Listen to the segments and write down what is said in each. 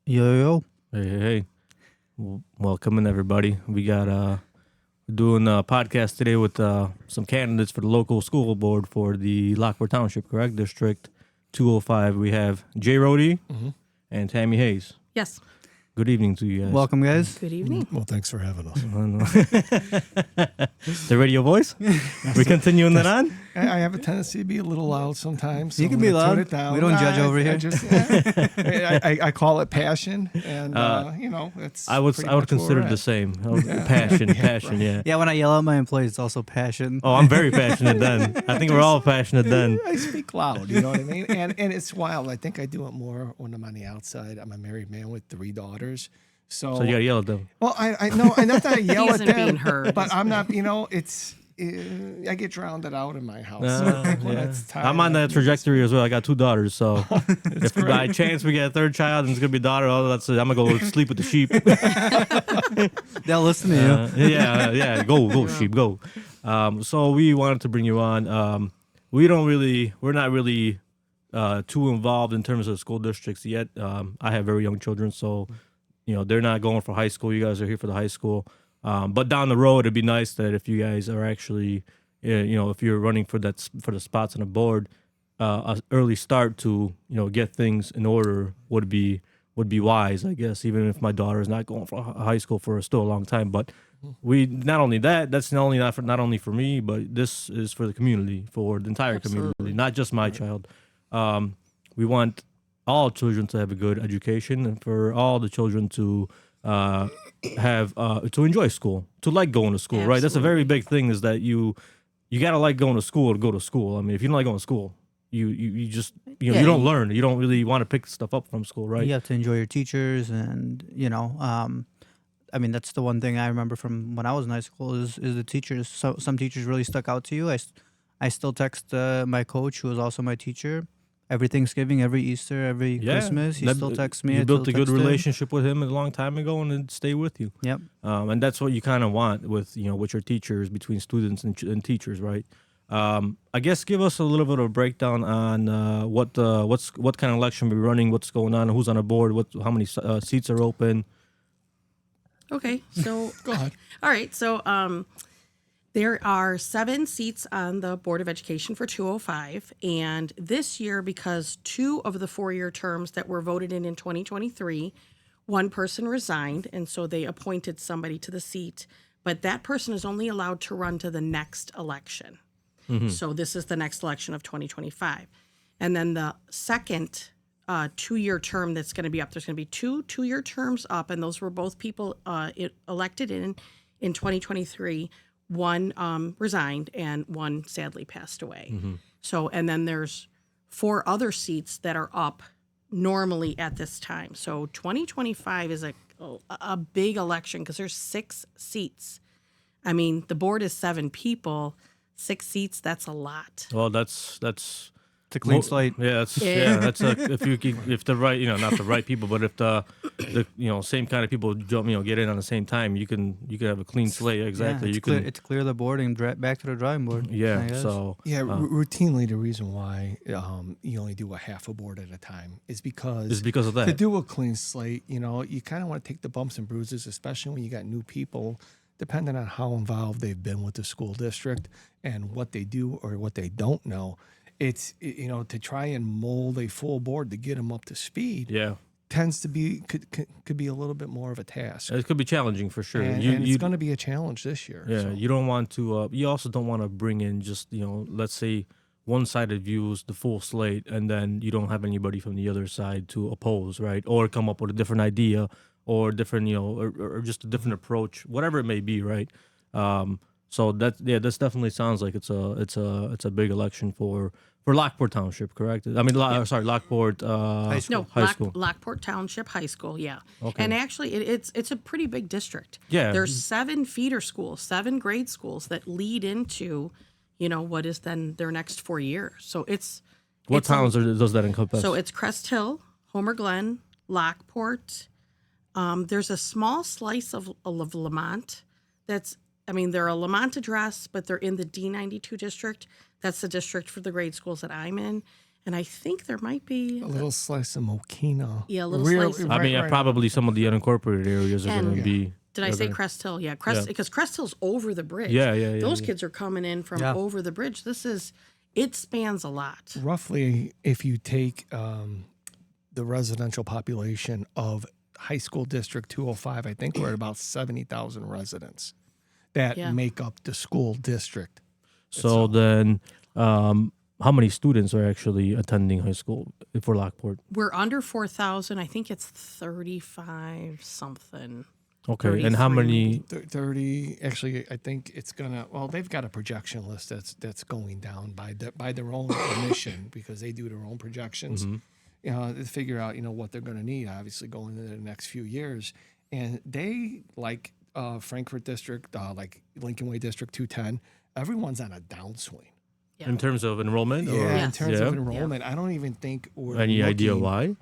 Yo. Hey. Welcome in, everybody. We got doing a podcast today with some candidates for the local school board for the Lockport Township, correct? District 205. We have Roti and Tammy Hayes. Yes. Good evening to you guys. Welcome, guys. Good evening. Well, thanks for having us. The radio voice? We continuing that on? I have a tendency to be a little loud sometimes. So You can be loud. Tone it down. We don't judge over here. I call it passion, and it's. I would consider it the same. Passion, yeah. Yeah, when I yell at my employees, it's also passion. Oh, I'm very passionate then. I think we're all passionate then. I speak loud, you know what I mean? And it's wild. I think I do it more when I'm on the outside. I'm a married man with 3 daughters. So you gotta yell at them. Well, I know, and not that I yell at He isn't them, being heard. but I'm not. I get drowned out in my house. So when it's time, I'm on that trajectory as well. I got 2 daughters, so if by chance we get a 3rd child and it's gonna be a daughter, I'm gonna go sleep with the sheep. They'll listen to you. Yeah. Go sheep, go. So we wanted to bring you on. We're not really too involved in terms of school districts yet. I have very young children, so they're not going for high school. You guys are here for the high school. But down the road, it'd be nice that if you guys are actually, if you're running for the spots on the board, an early start to, get things in order would be wise, I guess. Even if my daughter is not going for high school for still a long time, but not only that's not only for me, but this is for the community, for the entire community, not just my child. We want all children to have a good education, and for all the children to have to enjoy school, to like going to school. Absolutely. Right? That's a very big thing, is that you gotta like going to go to school. I mean, if you don't like going to school, you just you don't learn. You don't really want to pick stuff up from school, right? You have to enjoy your teachers, and I mean, that's the one thing I remember from when I was in high school is the teachers. So some teachers really stuck out to you. I still text my coach, who was also my teacher, every Thanksgiving, every Easter, every Christmas. He still texts me. You built a good relationship with him a long time ago, and it stayed with you. Yep. And that's what you kind of want with your teachers, between students and teachers, right? I guess give us a little bit of a breakdown on what kind of election we're running, what's going on, who's on the board, how many seats are open. Okay, so Go ahead. All right, so there are 7 seats on the Board of Education for 205, and this year, because 2 of the 4-year terms that were voted in 2023, one person resigned, and so they appointed somebody to the seat, but that person is only allowed to run to the next election. Mm-hmm. So this is the next election of 2025. And then the second 2-year term that's going to be up, there's going to be 2 2-year terms up, and those were both people elected in 2023. One resigned and one sadly passed away. Mm-hmm. So, and then there's 4 other seats that are up normally at this time. So 2025 is a big election because there's 6 seats. I mean, the board is 7 people, 6 seats, that's a lot. Well, that's it's a clean slate. Yeah, that's if the right, not the right people, but if the same kind of people get in on the same time, you can have a clean slate. Exactly. Yeah, it's clear the board and back to the drawing board. Yeah. So routinely the reason why you only do a half a board at a time is because of that. To do a clean slate, you kind of want to take the bumps and bruises, especially when you got new people, depending on how involved they've been with the school district and what they do or what they don't know. It's to try and mold a full board to get them up to speed. Yeah, tends to be could be a little bit more of a task. It could be challenging for sure. And it's going to be a challenge this year. Yeah, so. You don't want to. You also don't want to bring in just let's say one-sided views, the full slate, and then you don't have anybody from the other side to oppose, right? Or come up with a different idea or different or just a different approach, whatever it may be, right? So this definitely sounds like it's a big election for Lockport Township, correct? I mean, Lockport High School. Lockport Township High School, yeah. Okay. And actually, it's a pretty big district. Yeah. There's 7 feeder schools, 7 grade schools that lead into, what is then their next 4 years. So it's what towns does that encompass? So it's Crest Hill, Homer Glen, Lockport. There's a small slice of Lamont they're a Lamont address, but they're in the D92 district. That's the district for the grade schools that I'm in. And I think there might be A little slice of Mokina. Yeah, a little slice of- I mean, right probably some of the unincorporated areas are going And- to be. Did I are say gonna- Crest Hill? Yeah, Yeah. because Crest Hill's over the bridge. Yeah. Those kids are coming in from Yeah. over the bridge. It spans a lot. Roughly, if you take the residential population of High School District 205, I think we're at about 70,000 residents that Yeah. make up the school district. So then, how many students are actually attending high school for Lockport? We're under 4,000. I think it's 35 something. Okay, and how 33 many? maybe. 30, actually, I think it's gonna. Well, they've got a projection list that's going down by their own admission because they do their own projections. You know, to figure out what they're going to need. Obviously, going into the next few years, and they like Frankfurt District, like Lincoln Way District 210. Everyone's on a downswing. Yeah. In terms of enrollment? Yeah, Or, in Yes. terms Yeah. of enrollment, I don't even think we're. Any idea looking- why?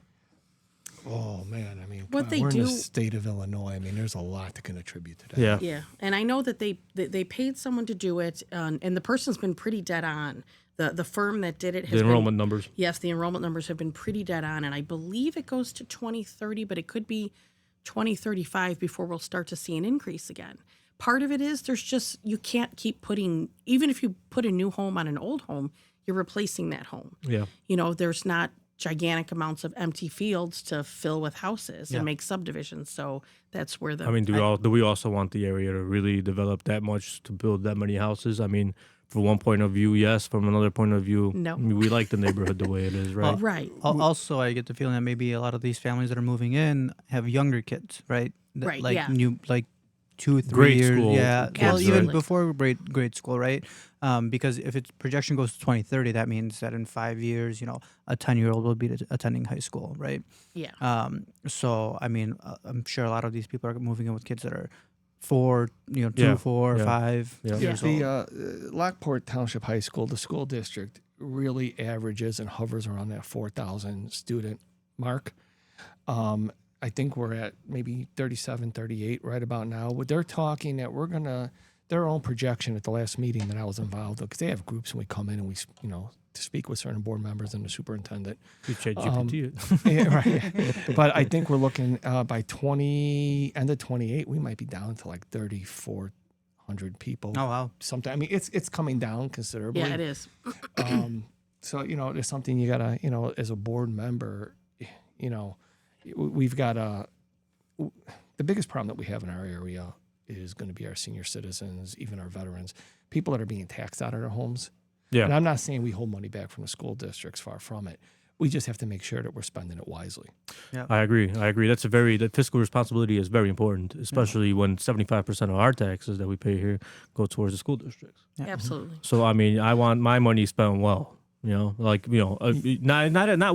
Oh man, I mean, What God, they we're in the do- state of Illinois. I mean, there's a lot that can attribute to that. Yeah. Yeah, and I know that they paid someone to do it, and the person's been pretty dead on. The firm that did it has The been- enrollment numbers. Yes, the enrollment numbers have been pretty dead on, and I believe it goes to 2030, but it could be 2035 before we'll start to see an increase again. Part of it is you can't keep putting, even if you put a new home on an old home, you're replacing that home. Yeah. There's not gigantic amounts of empty fields to fill with houses Yeah. and make subdivisions. So that's where the I mean, do we also want the area to really develop that much to build that many houses? I mean, from one point of view, yes. From another point of view, No. we like the neighborhood the way it is, right? right. Also, I get the feeling that maybe a lot of these families that are moving in have younger kids, right? That, Right, Like yeah. new, like 2-3 Grade years. school Yeah. kids, Well, even right? before grade school, right? Because if its projection goes to 2030, that means that in 5 years, a 10-year-old will be attending high school, right? Yeah. So I mean, I'm sure a lot of these people are moving in with kids that are 4, 2, Yeah, 4, yeah. 5 Yeah. years old. The Lockport Township High School, the school district, really averages and hovers around that 4,000 student mark. I think we're at maybe 37, 38 right about now. But they're talking that we're gonna their own projection at the last meeting that I was involved with, because they have groups and we come in and we to speak with certain board members and the superintendent. You ChatGPT it. Yeah, right. But I think we're looking by end of 28, we might be down to like 3,400 people. Oh wow. Sometime. I mean, it's coming down considerably. Yeah, it is. So there's something you gotta as a board member, we've got the biggest problem that we have in our area is going to be our senior citizens, even our veterans, people that are being taxed out of their homes. Yeah. And I'm not saying we hold money back from the school districts, far from it. We just have to make sure that we're spending it wisely. I agree. The fiscal responsibility is very important, especially when 75% of our taxes that we pay here go towards the school districts. Yeah. Absolutely. So, I mean, I want my money spent well, not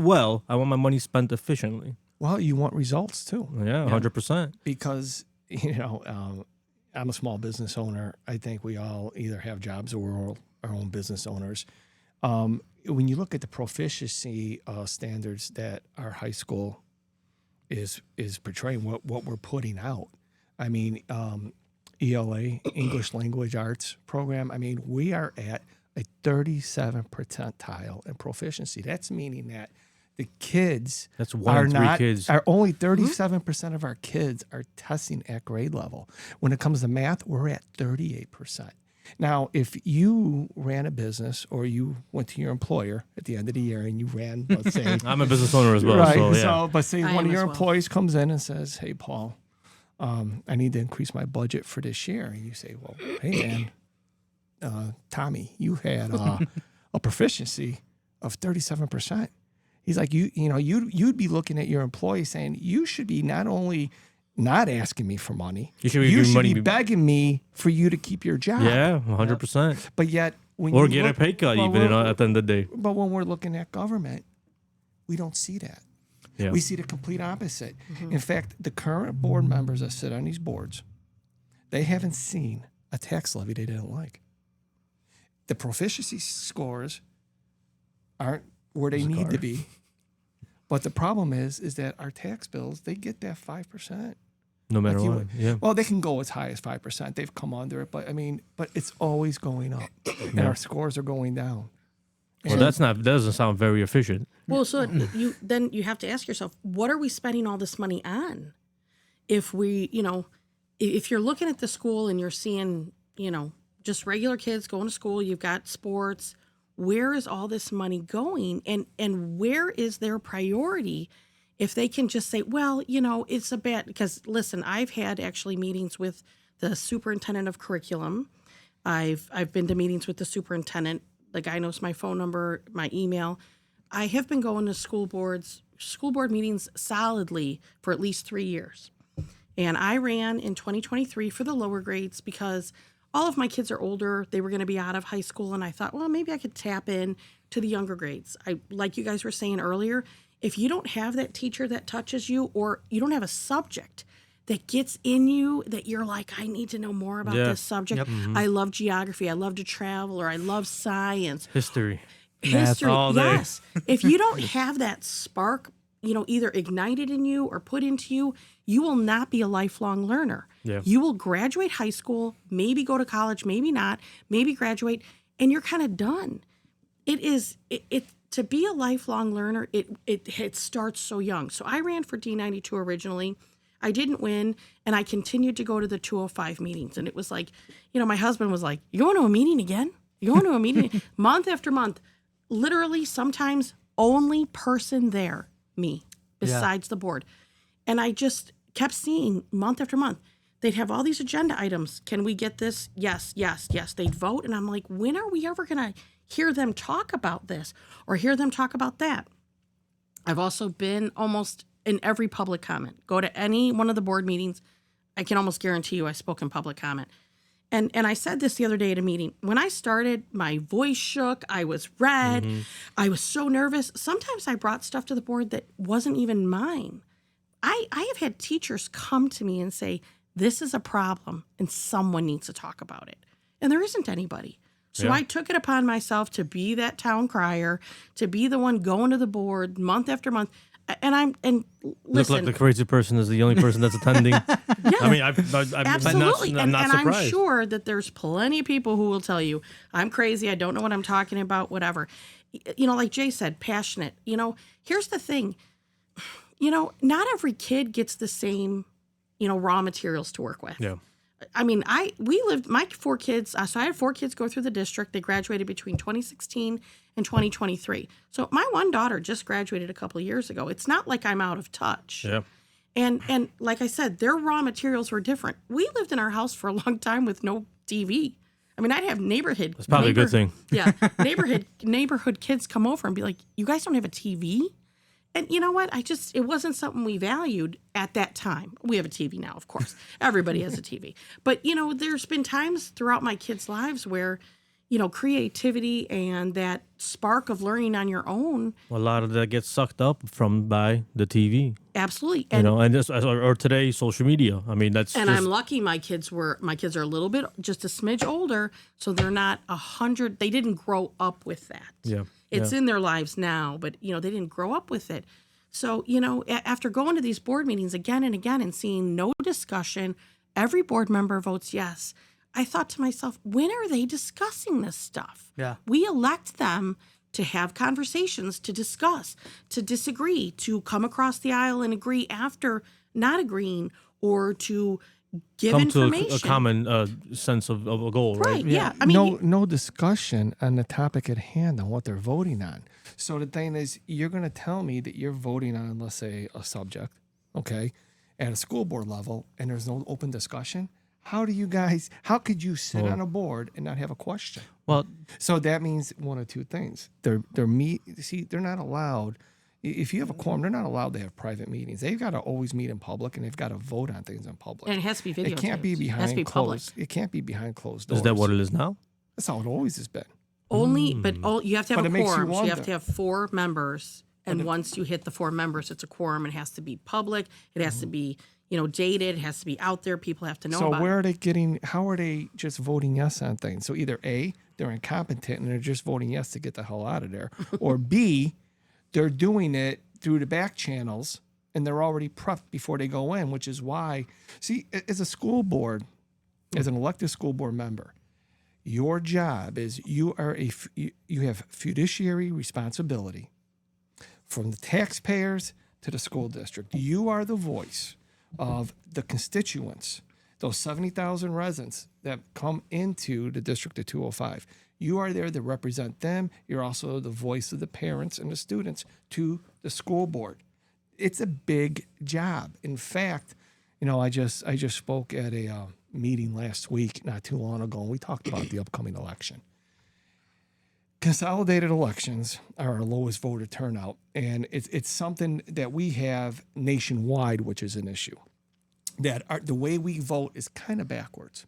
well. I want my money spent efficiently. Well, you want results too. Yeah, 100%. Because, I'm a small business owner. I think we all either have jobs or we're all our own business owners. When you look at the proficiency standards that our high school is portraying, what we're putting out, I mean, ELA, English Language Arts program, I mean, we are at a 37 percentile in proficiency. That's meaning that the kids That's one in three kids. are only 37% of our kids are testing at grade level. When it comes to math, we're at 38%. Now, if you ran a business or you went to your employer at the end of the year and you ran, let's say, I'm a business owner as well. right? So, yeah. But say I one am of your as well. employees comes in and says, "Hey, Paul, I need to increase my budget for this year," and you say, "Well, hey, man, Tommy, you had a proficiency of 37%." He's like, you'd be looking at your employee saying, "You should be not only not asking me for money, You should be giving money- be begging me for you to keep your job." Yeah, 100%. But yet, when Or you get a look- pay cut well, even we're- at the end of the day. But when we're looking at government, we don't see that. Yeah. We see the complete opposite. In fact, the current board members that sit on these boards, they haven't seen a tax levy they didn't like. The proficiency scores aren't where they need to be. But the problem is that our tax bills, they get that 5%. No matter Like you what. would- Yeah. Well, they can go as high as 5%. They've come under it, but it's always going up, and Yeah. our scores are going down. Well, that doesn't sound very efficient. Well, so you have to ask yourself, what are we spending all this money on? If we, if you're looking at the school and you're seeing, just regular kids going to school, you've got sports, where is all this money going? And where is their priority? If they can just say, well, it's a bad, because listen, I've had actually meetings with the superintendent of curriculum. I've been to meetings with the superintendent. The guy knows my phone number, my email. I have been going to school board meetings solidly for at least 3 years. And I ran in 2023 for the lower grades because all of my kids are older. They were going to be out of high school. And I thought, well, maybe I could tap in to the younger grades. Like you guys were saying earlier, if you don't have that teacher that touches you, or you don't have a subject that gets in you that you're like, I need to know more about this subject. Yep. I love geography. I love to travel, or I love science. History. History, all day. yes. If you don't have that spark, either ignited in you or put into you, you will not be a lifelong learner. Yeah. You will graduate high school, maybe go to college, maybe not, maybe graduate, and you're kind of done. It to be a lifelong learner, it starts so young. So I ran for D92 originally. I didn't win, and I continued to go to the 205 meetings. And it was like, my husband was like, you going to a meeting again? You going to a meeting? Month after month, literally sometimes only person there, me, besides the board. And I just kept seeing month after month, they'd have all these agenda items. Can we get this? Yes, yes, yes. They'd vote. And I'm like, when are we ever going to hear them talk about this or hear them talk about that? I've also been almost in every public comment. Go to any one of the board meetings. I can almost guarantee you I spoke in public comment. And I said this the other day at a meeting. When I started, my voice shook. I was red. Mm-hmm. I was so nervous. Sometimes I brought stuff to the board that wasn't even mine. I have had teachers come to me and say, this is a problem and someone needs to talk about it. And there isn't anybody. So Yeah. I took it upon myself to be that town crier, to be the one going to the board month after month. And Look listen, like the crazy person is the only person that's attending. yeah, I mean, I'm absolutely. not, I'm not and I'm surprised. sure that there's plenty of people who will tell you, I'm crazy, I don't know what I'm talking about, whatever. Like Jay said, passionate. Here's the thing. Not every kid gets the same, raw materials to work with. Yeah. I mean, my 4 kids, so I had 4 kids go through the district. They graduated between 2016 and 2023. So my one daughter just graduated a couple of years ago. It's not like I'm out of touch. Yeah. And like I said, their raw materials were different. We lived in our house for a long time with no TV. I mean, I'd have neighborhood. That's probably a good thing. Yeah. Neighborhood kids come over and be like, you guys don't have a TV? And you know what? It wasn't something we valued at that time. We have a TV now, of course. Everybody has a TV. But, there's been times throughout my kids' lives where, creativity and that spark of learning on your own. A lot of that gets sucked up by the TV. Absolutely. Or today, social media. I mean, that's. And I'm lucky my kids are a little bit, just a smidge older, so they're not 100. They didn't grow up with that. Yeah. It's in their lives now, but, they didn't grow up with it. So, after going to these board meetings again and again and seeing no discussion, every board member votes yes. I thought to myself, when are they discussing this stuff? Yeah. We elect them to have conversations, to discuss, to disagree, to come across the aisle and agree after not agreeing, or to give come information. to a common sense of a goal, right? Right, yeah. I mean, no discussion on the topic at hand on what they're voting on. So the thing is, you're going to tell me that you're voting on, let's say, a subject, okay, at a school board level, and there's no open discussion. How could you sit on a board and not have a question? Well, So that means one of two things. They're not allowed. If you have a quorum, they're not allowed to have private meetings. They've got to always meet in public, and they've got to vote on things in public. and it has to be videotaped. It can't be It has to be behind public. closed. It can't be behind closed doors. is that what it is now? That's how it always has been. Only, but you have to have But a it makes you quorum. So you have wonder. to have 4 members, and once you hit the 4 members, it's a quorum. It has to be public. It has to be, dated. It has to be out there. People have to know So about where it. are they getting? How are they just voting yes on things? So either A, they're incompetent and they're just voting yes to get the hell out of there, or B, they're doing it through the back channels and they're already prepped before they go in, which is why. See, as a school board, as an elected school board member, Your job is you have fiduciary responsibility from the taxpayers to the school district. You are the voice of the constituents, those 70,000 residents that come into the district of 205. You are there to represent them. You're also the voice of the parents and the students to the school board. It's a big job. In fact, I just spoke at a meeting last week, not too long ago, and we talked about the upcoming election. Consolidated elections are our lowest voter turnout, and it's something that we have nationwide, which is an issue. The way we vote is kind of backwards,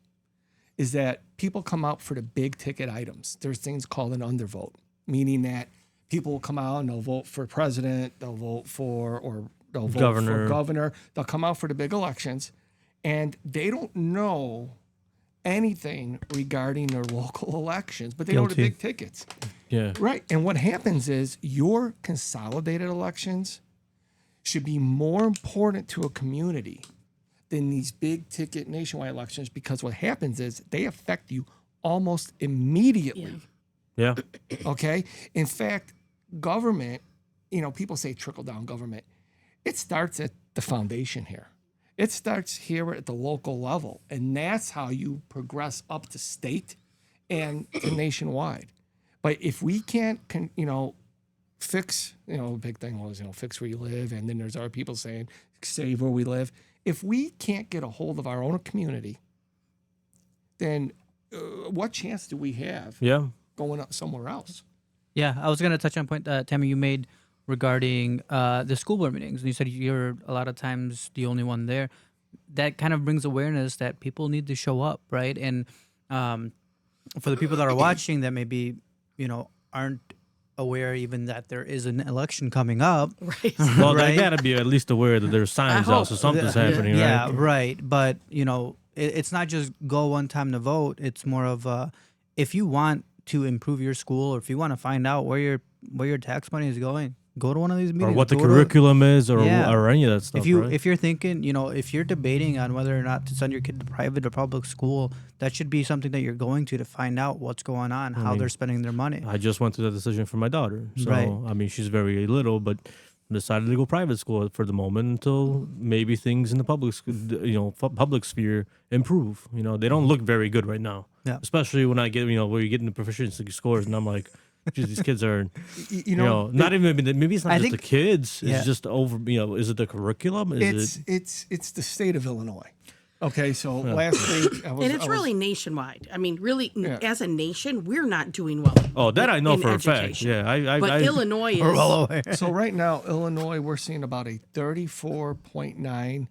is that people come out for the big ticket items. There's things called an undervote, meaning that people will come out and they'll vote for president, they'll vote for governor. They'll come out for the big elections, and they don't know anything regarding their local elections, but they know the big tickets. Yeah. Right. And what happens is your consolidated elections should be more important to a community than these big ticket nationwide elections, because what happens is they affect you almost immediately. Yeah. Okay. In fact, government, people say trickle down government. It starts at the foundation here. It starts here at the local level, and that's how you progress up to state and to nationwide. But if we can't, fix, the big thing was, fix where you live, and then there's other people saying save where we live. If we can't get a hold of our own community, then what chance do we have? Yeah. Going up somewhere else? Yeah, I was going to touch on a point, Tammy, you made regarding the school board meetings. You said you're a lot of times the only one there. That kind of brings awareness that people need to show up, right? And for the people that are watching that maybe, aren't aware even that there is an election coming up. Right. Well, Right? they got to be at least aware that there's signs out, so something's happening, Yeah, right? right. But, it's not just go one time to vote. It's more of if you want to improve your school, or if you want to find out where your tax money is going, go to one of these meetings. Or what the Go to- curriculum is, or Yeah. or any of that stuff. Right? If you're thinking, if you're debating on whether or not to send your kid to private or public school, that should be something that you're going to find out what's going on, how they're spending their money. I just went through that decision for my daughter. So, Right. I mean, she's very little, but decided to go private school for the moment until maybe things in the public public sphere improve. They don't look very good right now. Yeah. Especially when I get, where you get into proficiency scores, and I'm like, geez, these kids are, not even, maybe it's not I just think- the kids. Yeah. It's just over, is it the curriculum? It's the state of Illinois. Okay, so last week And it's really nationwide. I mean, really, Yeah. as a nation, we're not doing well. Oh, that I know in for a fact. education. Yeah, But Illinois is. We're well aware. So right now, Illinois, we're seeing about a 34.9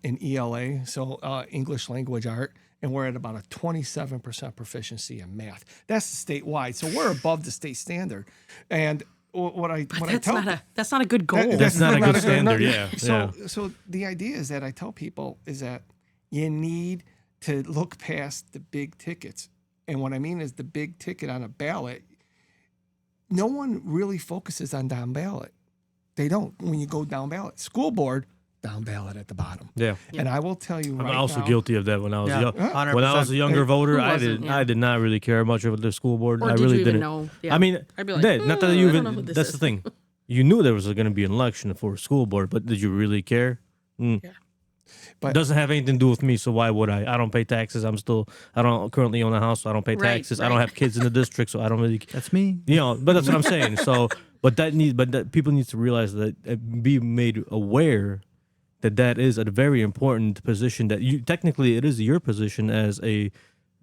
in ELA, so English language art, and we're at about a 27% proficiency in math. That's statewide, so we're above the state standard. And what I tell That's not a good goal. That's not a good standard, yeah, So the idea is that I tell people is that you need to look past the big tickets. And what I mean is the big ticket on a ballot, no one really focuses on down ballot. They don't. When you go down ballot, school board, down ballot at the bottom. Yeah. And I will tell you I'm right also now, guilty of that when I was young. 100%. When I was a younger voter, Who wasn't? I did not really care much about the school board. Or I did really you even didn't know? Yeah. I mean, I'd be like, not that I you don't know who even. this That's is. the thing. You knew there was going to be an election for a school board, but did you really care? Yeah. But- It doesn't have anything to do with me, so why would I? I don't pay taxes. I don't currently own a house, so I don't pay Right, taxes. I don't right. have kids in the district, so I don't really. That's me. But that's what I'm saying. So, that people need to realize that, be made aware that is a very important position. That technically it is your position as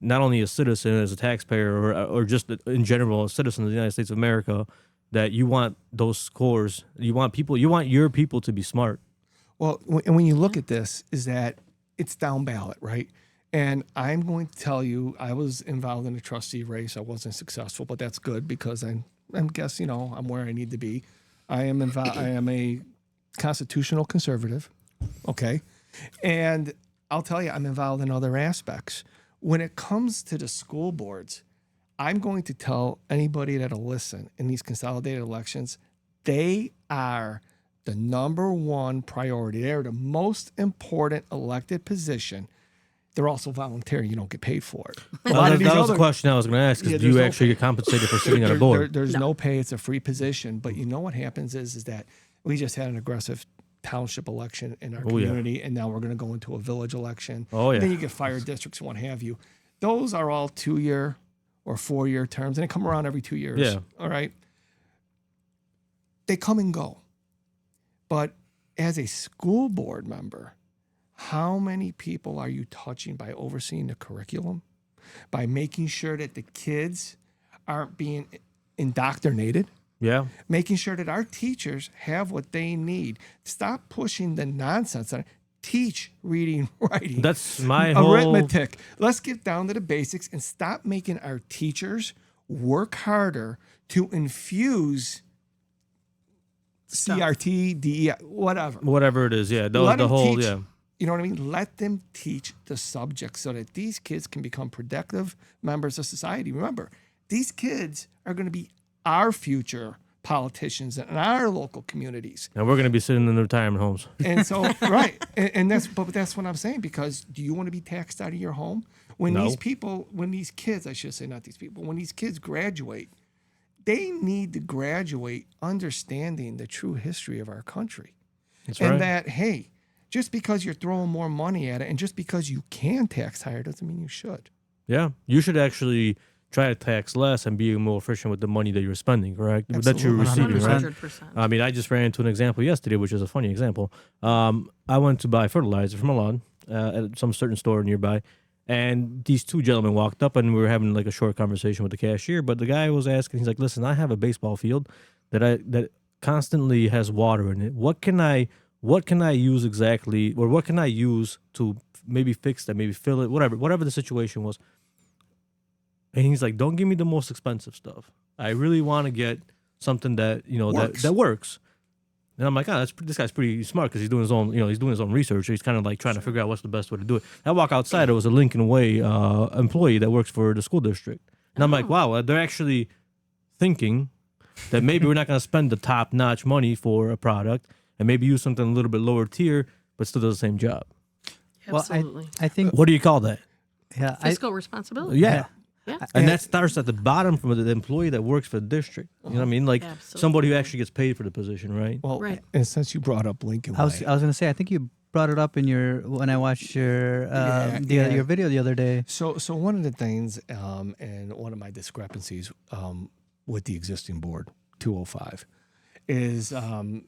not only a citizen, as a taxpayer, or just in general a citizen of the United States of America. That you want those scores. You want your people to be smart. well, and when you look at this, is that it's down ballot, right? And I'm going to tell you, I was involved in a trustee race. I wasn't successful, but that's good because I'm where I need to be. I am a constitutional conservative, okay? And I'll tell you, I'm involved in other aspects. When it comes to the school boards, I'm going to tell anybody that'll listen in these consolidated elections, they are the number one priority. They're the most important elected position they're also voluntary. You don't get paid for it. That was the question I was going to ask. Is do there's you no actually pay. get compensated for sitting on a board? There's no pay. It's a free position. But you know what happens is that we just had an aggressive township election in our community, and now we're going to go into a village election. Oh, yeah. And then you get fire districts and what have you. Those are all 2-year or 4-year terms, and they come around every 2 years. Yeah. All right. They come and go. But as a school board member, how many people are you touching by overseeing the curriculum, by making sure that the kids aren't being indoctrinated, Yeah. making sure that our teachers have what they need? Stop pushing the nonsense on it. Teach reading, writing, That's my whole... arithmetic. Let's get down to the basics and stop making our teachers work harder to infuse CRT, DE, whatever. Whatever it is, yeah. Let The them whole, teach, yeah. You know what I mean? Let them teach the subject so that these kids can become productive members of society. Remember, these kids are going to be our future politicians in our local communities. And we're going to be sitting in the retirement homes. And so, right. And that's what I'm saying, because do you want to be taxed out of your home? When No. when these kids, I should say not these people, when these kids graduate, they need to graduate understanding the true history of our country. That's And right. that, hey, just because you're throwing more money at it and just because you can tax higher doesn't mean you should. Yeah. You should actually try to tax less and be more efficient with the money that you're spending, correct? That you're Absolutely. receiving, right? 100%. I mean, I just ran into an example yesterday, which is a funny example. I went to buy fertilizer from Milan at some certain store nearby, and these two gentlemen walked up, and we were having like a short conversation with the cashier. But the guy was asking, he's like, "Listen, I have a baseball field that constantly has water in it. What can I use exactly, or what can I use to maybe fix that, maybe fill it, whatever the situation was." And he's like, "Don't give me the most expensive stuff. I really want to get something that that works." And I'm like, this guy's pretty smart because he's doing his own research. He's kind of like trying to figure out what's the best way to do it. I walk outside. There was a Lincoln Way employee that works for the school district, and I'm like, wow, they're actually thinking that maybe we're not going to spend the top notch money for a product, and maybe use something a little bit lower tier, but still does the same job. Well, Absolutely. I think What do you call that? yeah, Fiscal responsibility. Yeah. Yeah. And that starts at the bottom from the employee that works for the district. You know what I mean? Like Absolutely. somebody who actually gets paid for the position, right? Well, Right. and since you brought up Lincoln I was Way, gonna say I think you brought it up in when I watched your your video the other day. So one of the things, and one of my discrepancies with the existing board, 205, is, and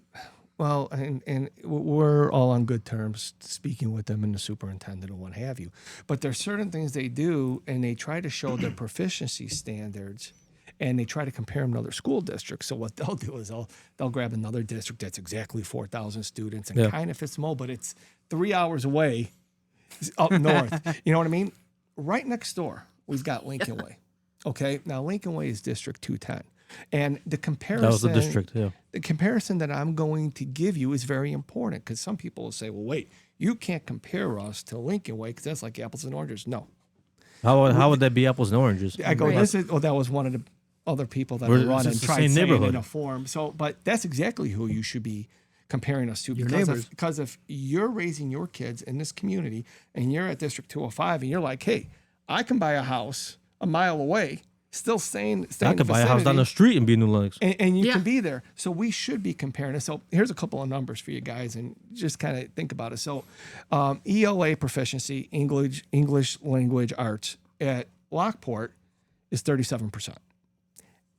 we're all on good terms speaking with them and the superintendent and what have you. But there's certain things they do, and they try to show their proficiency standards, and they try to compare them to other school districts. So what they'll do is they'll grab another district that's exactly 4,000 students and kind of fits them, but it's 3 hours away up north. You know what I mean? Right next door, we've got Lincoln Way. Okay, now Lincoln Way is District 210, and the comparison. That was the district, yeah. The comparison that I'm going to give you is very important, because some people will say, "Well, wait, you can't compare us to Lincoln Way because that's like apples and oranges." No, How would that be apples and oranges? I go. Right. That was one of the other people that We're- run it's and the tried same saying neighborhood. in a form. So, but that's exactly who you should be comparing us to, neighbors. because if you're raising your kids in this community and you're at District 205 and you're like, "Hey, I can buy a house a mile away, still staying I in could the buy a house down vicinity, the street and be in New Lenox. and you Yeah. can be there." So we should be comparing it. So here's a couple of numbers for you guys, and just kind of think about it. So ELA proficiency, English language arts at Lockport is 37%.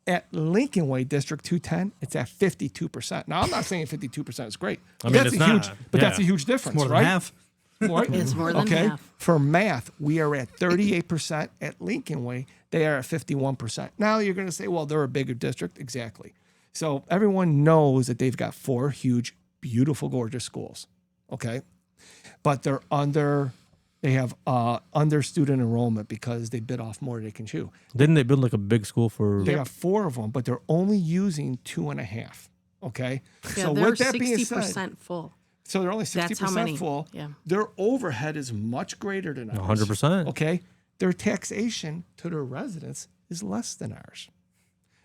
At Lincoln Way, District 210, it's at 52%. Now, I'm not saying 52% is great. I mean, that's it's a not. huge, but that's a Yeah. huge difference, More than right? half. It's more than Okay. half. For math, we are at 38%. At Lincoln Way, they are at 51%. Now you're going to say, well, they're a bigger district. Exactly. So everyone knows that they've got 4 huge, beautiful, gorgeous schools. Okay. But they have under student enrollment because they bit off more than they can chew. Didn't they build like a big school for? They have 4 of them, but they're only using 2.5. Okay. Yeah, So they're with that being 60% said, full. so they're only That's how 60% many. full. Yeah. Their overhead is much greater than ours. 100%. Okay. Their taxation to their residents is less than ours.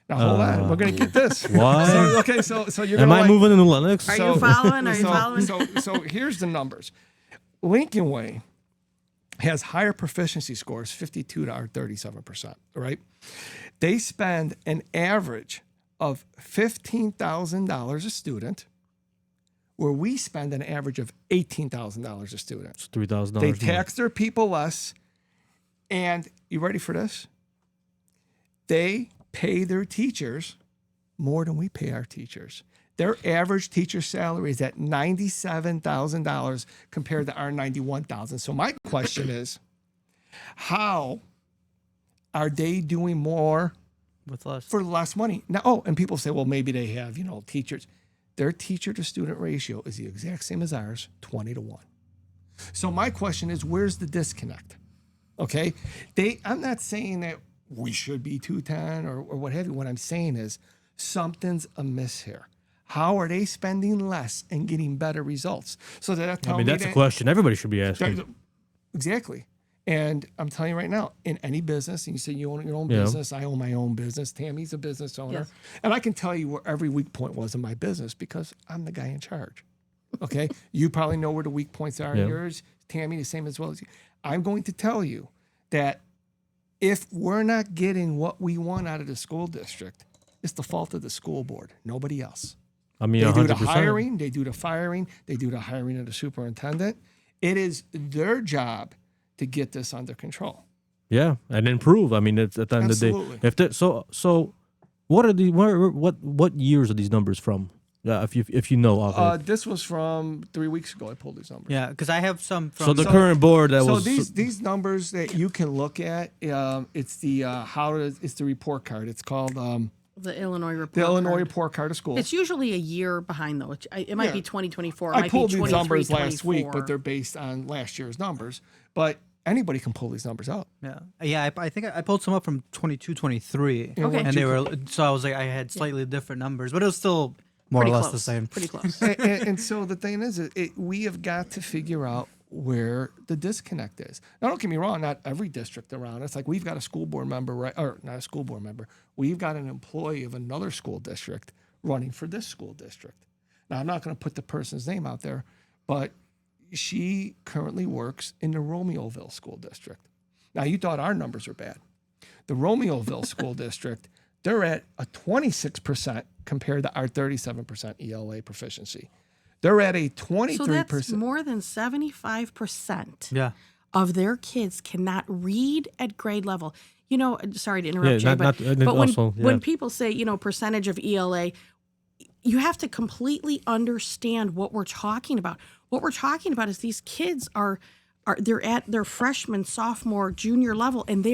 Now hold on, we're gonna get this. What? So you're Am gonna I moving to New Lenox? Are you following? Are you following? So here's the numbers. Lincoln Way has higher proficiency scores, 52 to our 37%, right? They spend an average of $15,000 a student, where we spend an average of $18,000 a student. It's $3,000. They tax their people less. And you ready for this? They pay their teachers more than we pay our teachers. Their average teacher salary is at $97,000 compared to our $91,000. So my question is, how are they doing more with less. for less money? Now, and people say, well, maybe they have, teachers. Their teacher to student ratio is the exact same as ours, 20 to 1. So my question is, where's the disconnect? Okay. I'm not saying that we should be 210 or what have you. What I'm saying is something's amiss here. How are they spending less and getting better results? So that's a question everybody should be asking. Exactly. And I'm telling you right now, in any business, and you say you own your own business, I own my own business, Tammy's a business owner. Yes. And I can tell you where every weak point was in my business because I'm the guy in charge. Okay? You probably know where the weak points are in yours. Tammy, the same as well as you. I'm going to tell you that if we're not getting what we want out of the school district, it's the fault of the school board, nobody else. I mean, They 100%. do the hiring, they do the firing, they do the hiring of the superintendent. It is their job to get this under control. Yeah, and improve. I mean, it's at the end of the Absolutely. day. If that, so what are the what years are these numbers from? Yeah, if you know. Okay. This was from 3 weeks ago. I pulled these numbers. Yeah, because I have some from. So the current board that So was these numbers that you can look at, it's the it's the report card. It's called The Illinois report. the Illinois card. report card of schools. It's usually a year behind though. It might be 2024. It I might pulled be these 23, numbers last week, 24. but they're based on last year's numbers. But anybody can pull these numbers up. Yeah. I think I pulled some up from 22, 23. Okay. And they were so I was like I had slightly different numbers, but it was still more Pretty or less close. the same. Pretty close. And so the thing is, we have got to figure out where the disconnect is. Now, don't get me wrong, not every district around us. Like we've got a school board member, right? Or not a school board member. We've got an employee of another school district running for this school district. Now, I'm not going to put the person's name out there, but she currently works in the Romeoville School District. Now, you thought our numbers were bad. The Romeoville School District, they're at a 26% compared to our 37% ELA proficiency. They're at a 23%. So that's more than 75% Yeah. of their kids cannot read at grade level. Sorry to interrupt, Yeah, Jay, not- but not- also, when people say, percentage of ELA, you have to completely understand what we're talking about. What we're talking about is these kids they're at their freshman, sophomore, junior level, and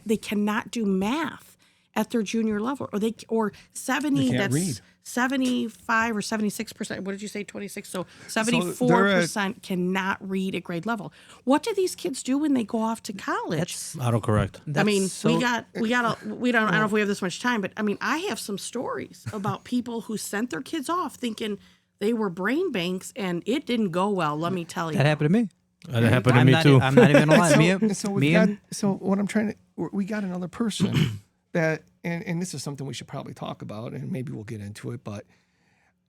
they cannot do math at their junior level, or 70. They can't that's read. 75 or 76%. What did you say? 26. So 74% cannot read at grade level. What do these kids do when they go off to college? autocorrect. I mean, so- we don't. I don't know if we have this much time, but I mean, I have some stories about people who sent their kids off thinking they were brain banks, and it didn't go well. Let me tell you. That happened to me. And it happened to I'm me not, too. I'm not even gonna lie. So what I'm trying to, we got another person that, and this is something we should probably talk about, and maybe we'll get into it, but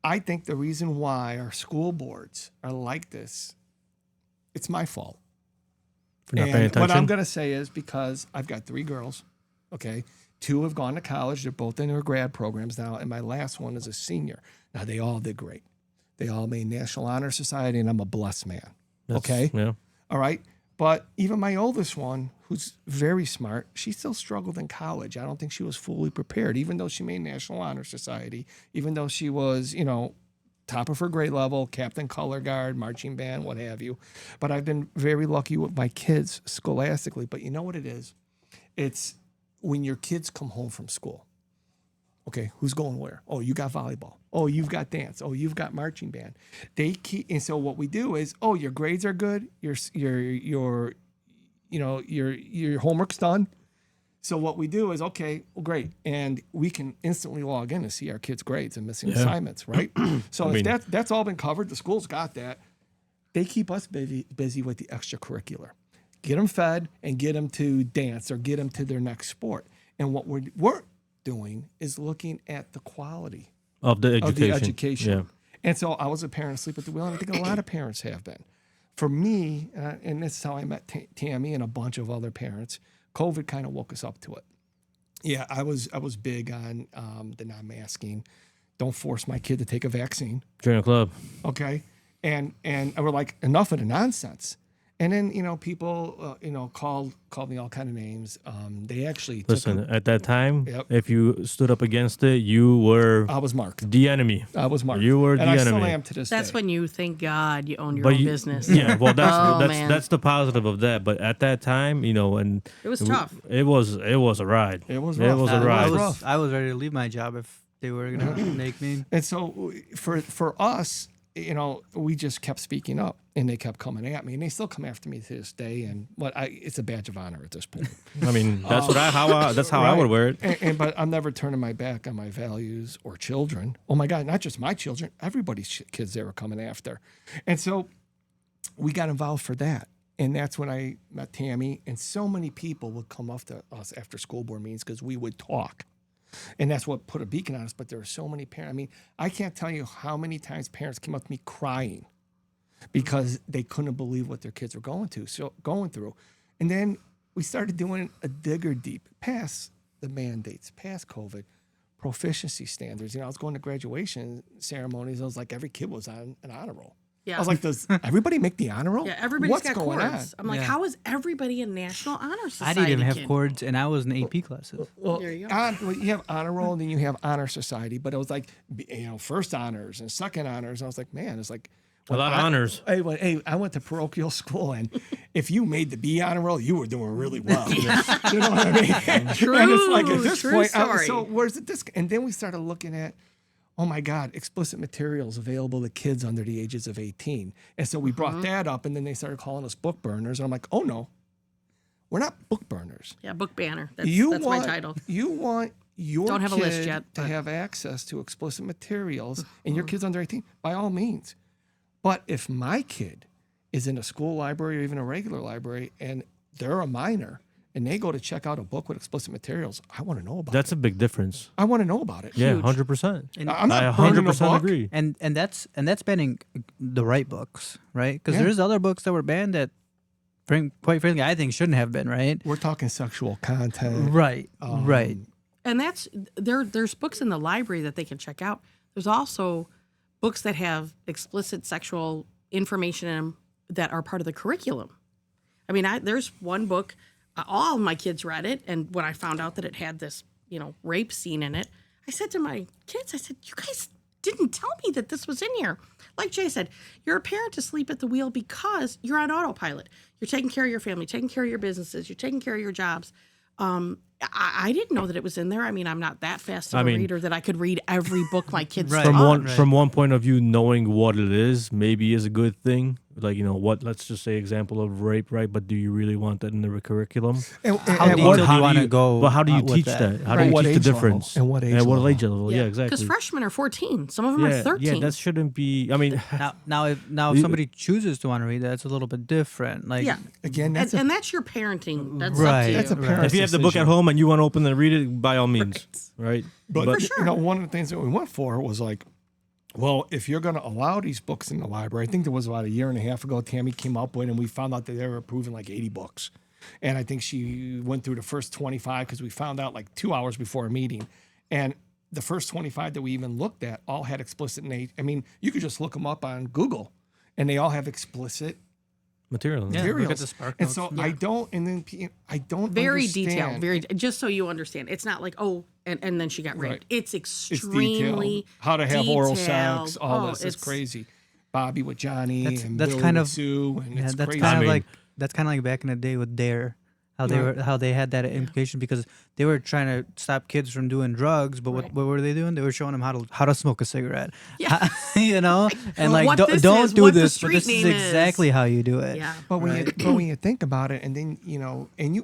I think the reason why our school boards are like this, it's my fault. For not paying And what I'm attention. going to say is because I've got 3 girls, okay? 2 have gone to college. They're both in their grad programs now, and my last one is a senior. Now, they all did great. They all made National Honor Society, and I'm a blessed man, okay? Yeah. All right. But even my oldest one, who's very smart, she still struggled in college. I don't think she was fully prepared, even though she made National Honor Society, even though she was, top of her grade level, captain color guard, marching band, what have you. But I've been very lucky with my kids scholastically. But you know what it is? It's when your kids come home from school. Okay, who's going where? Oh, you got volleyball. Oh, you've got dance. Oh, you've got marching band. They keep, and so what we do is, oh, your grades are good. Your homework's done. So what we do is, okay, well, great, and we can instantly log in to see our kids' grades and missing assignments, right? So if that's all been covered, the school's got that. They keep us busy with the extracurricular. Get them fed and get them to dance or get them to their next sport. And what we're doing is looking at the quality Of the education. of the education. Yeah. And so I was a parent asleep at the wheel, and I think a lot of parents have been. for me, and this is how I met Tammy and a bunch of other parents, COVID kind of woke us up to it. Yeah, I was big on the non-masking. Don't force my kid to take a vaccine. Join a club. Okay. And we're like, enough of the nonsense. And then, people, called me all kind of names. They actually Listen, at that time, Yep. if you stood up against it, you were I was marked. the enemy. I was marked. You were and the I enemy. still am to this That's day. when you thank God you own your But own you- business. Yeah, well, Oh, man. that's the positive of that. But at that time, and It was tough. It was a ride. It was It rough. was I a ride. was I was ready to leave my job if they were gonna make me. And so for us, we just kept speaking up, and they kept coming at me, and they still come after me to this day. And it's a badge of honor at this point. I mean, that's how I would wear it. But I'm never turning my back on my values or children. Oh my God, not just my children, everybody's kids they were coming after. And so we got involved for that. And that's when I met Tammy, and so many people would come up to us after school board meetings because we would talk. And that's what put a beacon on us. But there were so many parents. I mean, I can't tell you how many times parents came up to me crying because they couldn't believe what their kids were going through. And then we started doing a digger deep past the mandates, past COVID, proficiency standards. I was going to graduation ceremonies. I was like, every kid was on an honor roll. Yeah. I was like, does everybody make the honor roll? Yeah, everybody's What's got going chords. on? I'm like, Yeah. how is everybody in National Honor I Society? didn't even have kid? chords, and I was in AP classes. Well, There you go. well, you have honor roll, and then you have honor society. But it was like, first honors and second honors. And I was like, man, it's like A lot of honors. Hey, I went to parochial school, and if you made the B honor roll, you were doing really well. You know what I mean? True, And it's like at this true point, story. so where's the and then we started looking at, oh my God, explicit materials available to kids under the ages of 18. And so we brought that up, and then they started calling us book burners. And I'm like, oh no, we're not book burners. Yeah, book banner. That's my title. You want your Don't have a list kid yet, to but- have access to explicit materials, and your kid's under 18, by all means. But if my kid is in a school library or even a regular library, and they're a minor, and they go to check out a book with explicit materials, I want to know about That's it. a big difference. I want to know about it. Yeah, Huge. 100%. I'm not I burning a 100% book. agree. And that's banning the right books, right? Because Yeah. there's other books that were banned that, quite frankly, I think shouldn't have been, right? We're talking sexual content. Right, right. And that's there's books in the library that they can check out. There's also books that have explicit sexual information in them that are part of the curriculum. I mean, there's one book, all of my kids read it, and when I found out that it had this, rape scene in it, I said to my kids, I said, you guys didn't tell me that this was in here. Like Jay said, you're a parent asleep at the wheel because you're on autopilot. You're taking care of your family, taking care of your businesses, you're taking care of your jobs. I didn't know that it was in there. I mean, I'm not that fast of a reader that I could read every book my kids Right. taught. From one point of view, knowing what it is maybe is a good thing. Like, let's just say example of rape, right? But do you really want that in the curriculum? And, How and detailed what- do you want to go? But how do you with teach that? that? How Right. do you What teach the age level? difference? And what age At what level? age level? Yeah, exactly. Because freshmen are 14. Some of them are 13. Yeah, that shouldn't be. I mean, Now if somebody chooses to want to read that, it's a little bit different. Like, yeah. Again, that's And that's your parenting. That's Right. up to you. That's a parent if you have the book at decision. home and you want to open and read it, by all means, right? But one of the things that we went for was like, well, if you're going to allow these books in the library, I think there was about a year and a half ago, Tammy came up with, and we found out that they were approving like 80 books. And I think she went through the first 25 because we found out like 2 hours before a meeting. And the first 25 that we even looked at all had explicit I mean, you could just look them up on Google, and they all have explicit Material. Yeah. materials. look at the spark and notes. so I don't Very understand. detailed. Very just so you understand. It's not like, and then she got raped. Right. It's It's extremely detailed. How to have oral detailed. sex, all Oh, this is it's- crazy. Bobby with Johnny and that's Billy kind with of- Sue, and Yeah, it's that's crazy. kind I of mean- like back in the day with Dare, how they had that implication because they were trying to stop kids from doing drugs, but what were they doing? They were showing them how to smoke a cigarette. Yeah. And like What this don't is, do what the this, but street this is name is. exactly how you do it. Yeah. But when you think about it, and then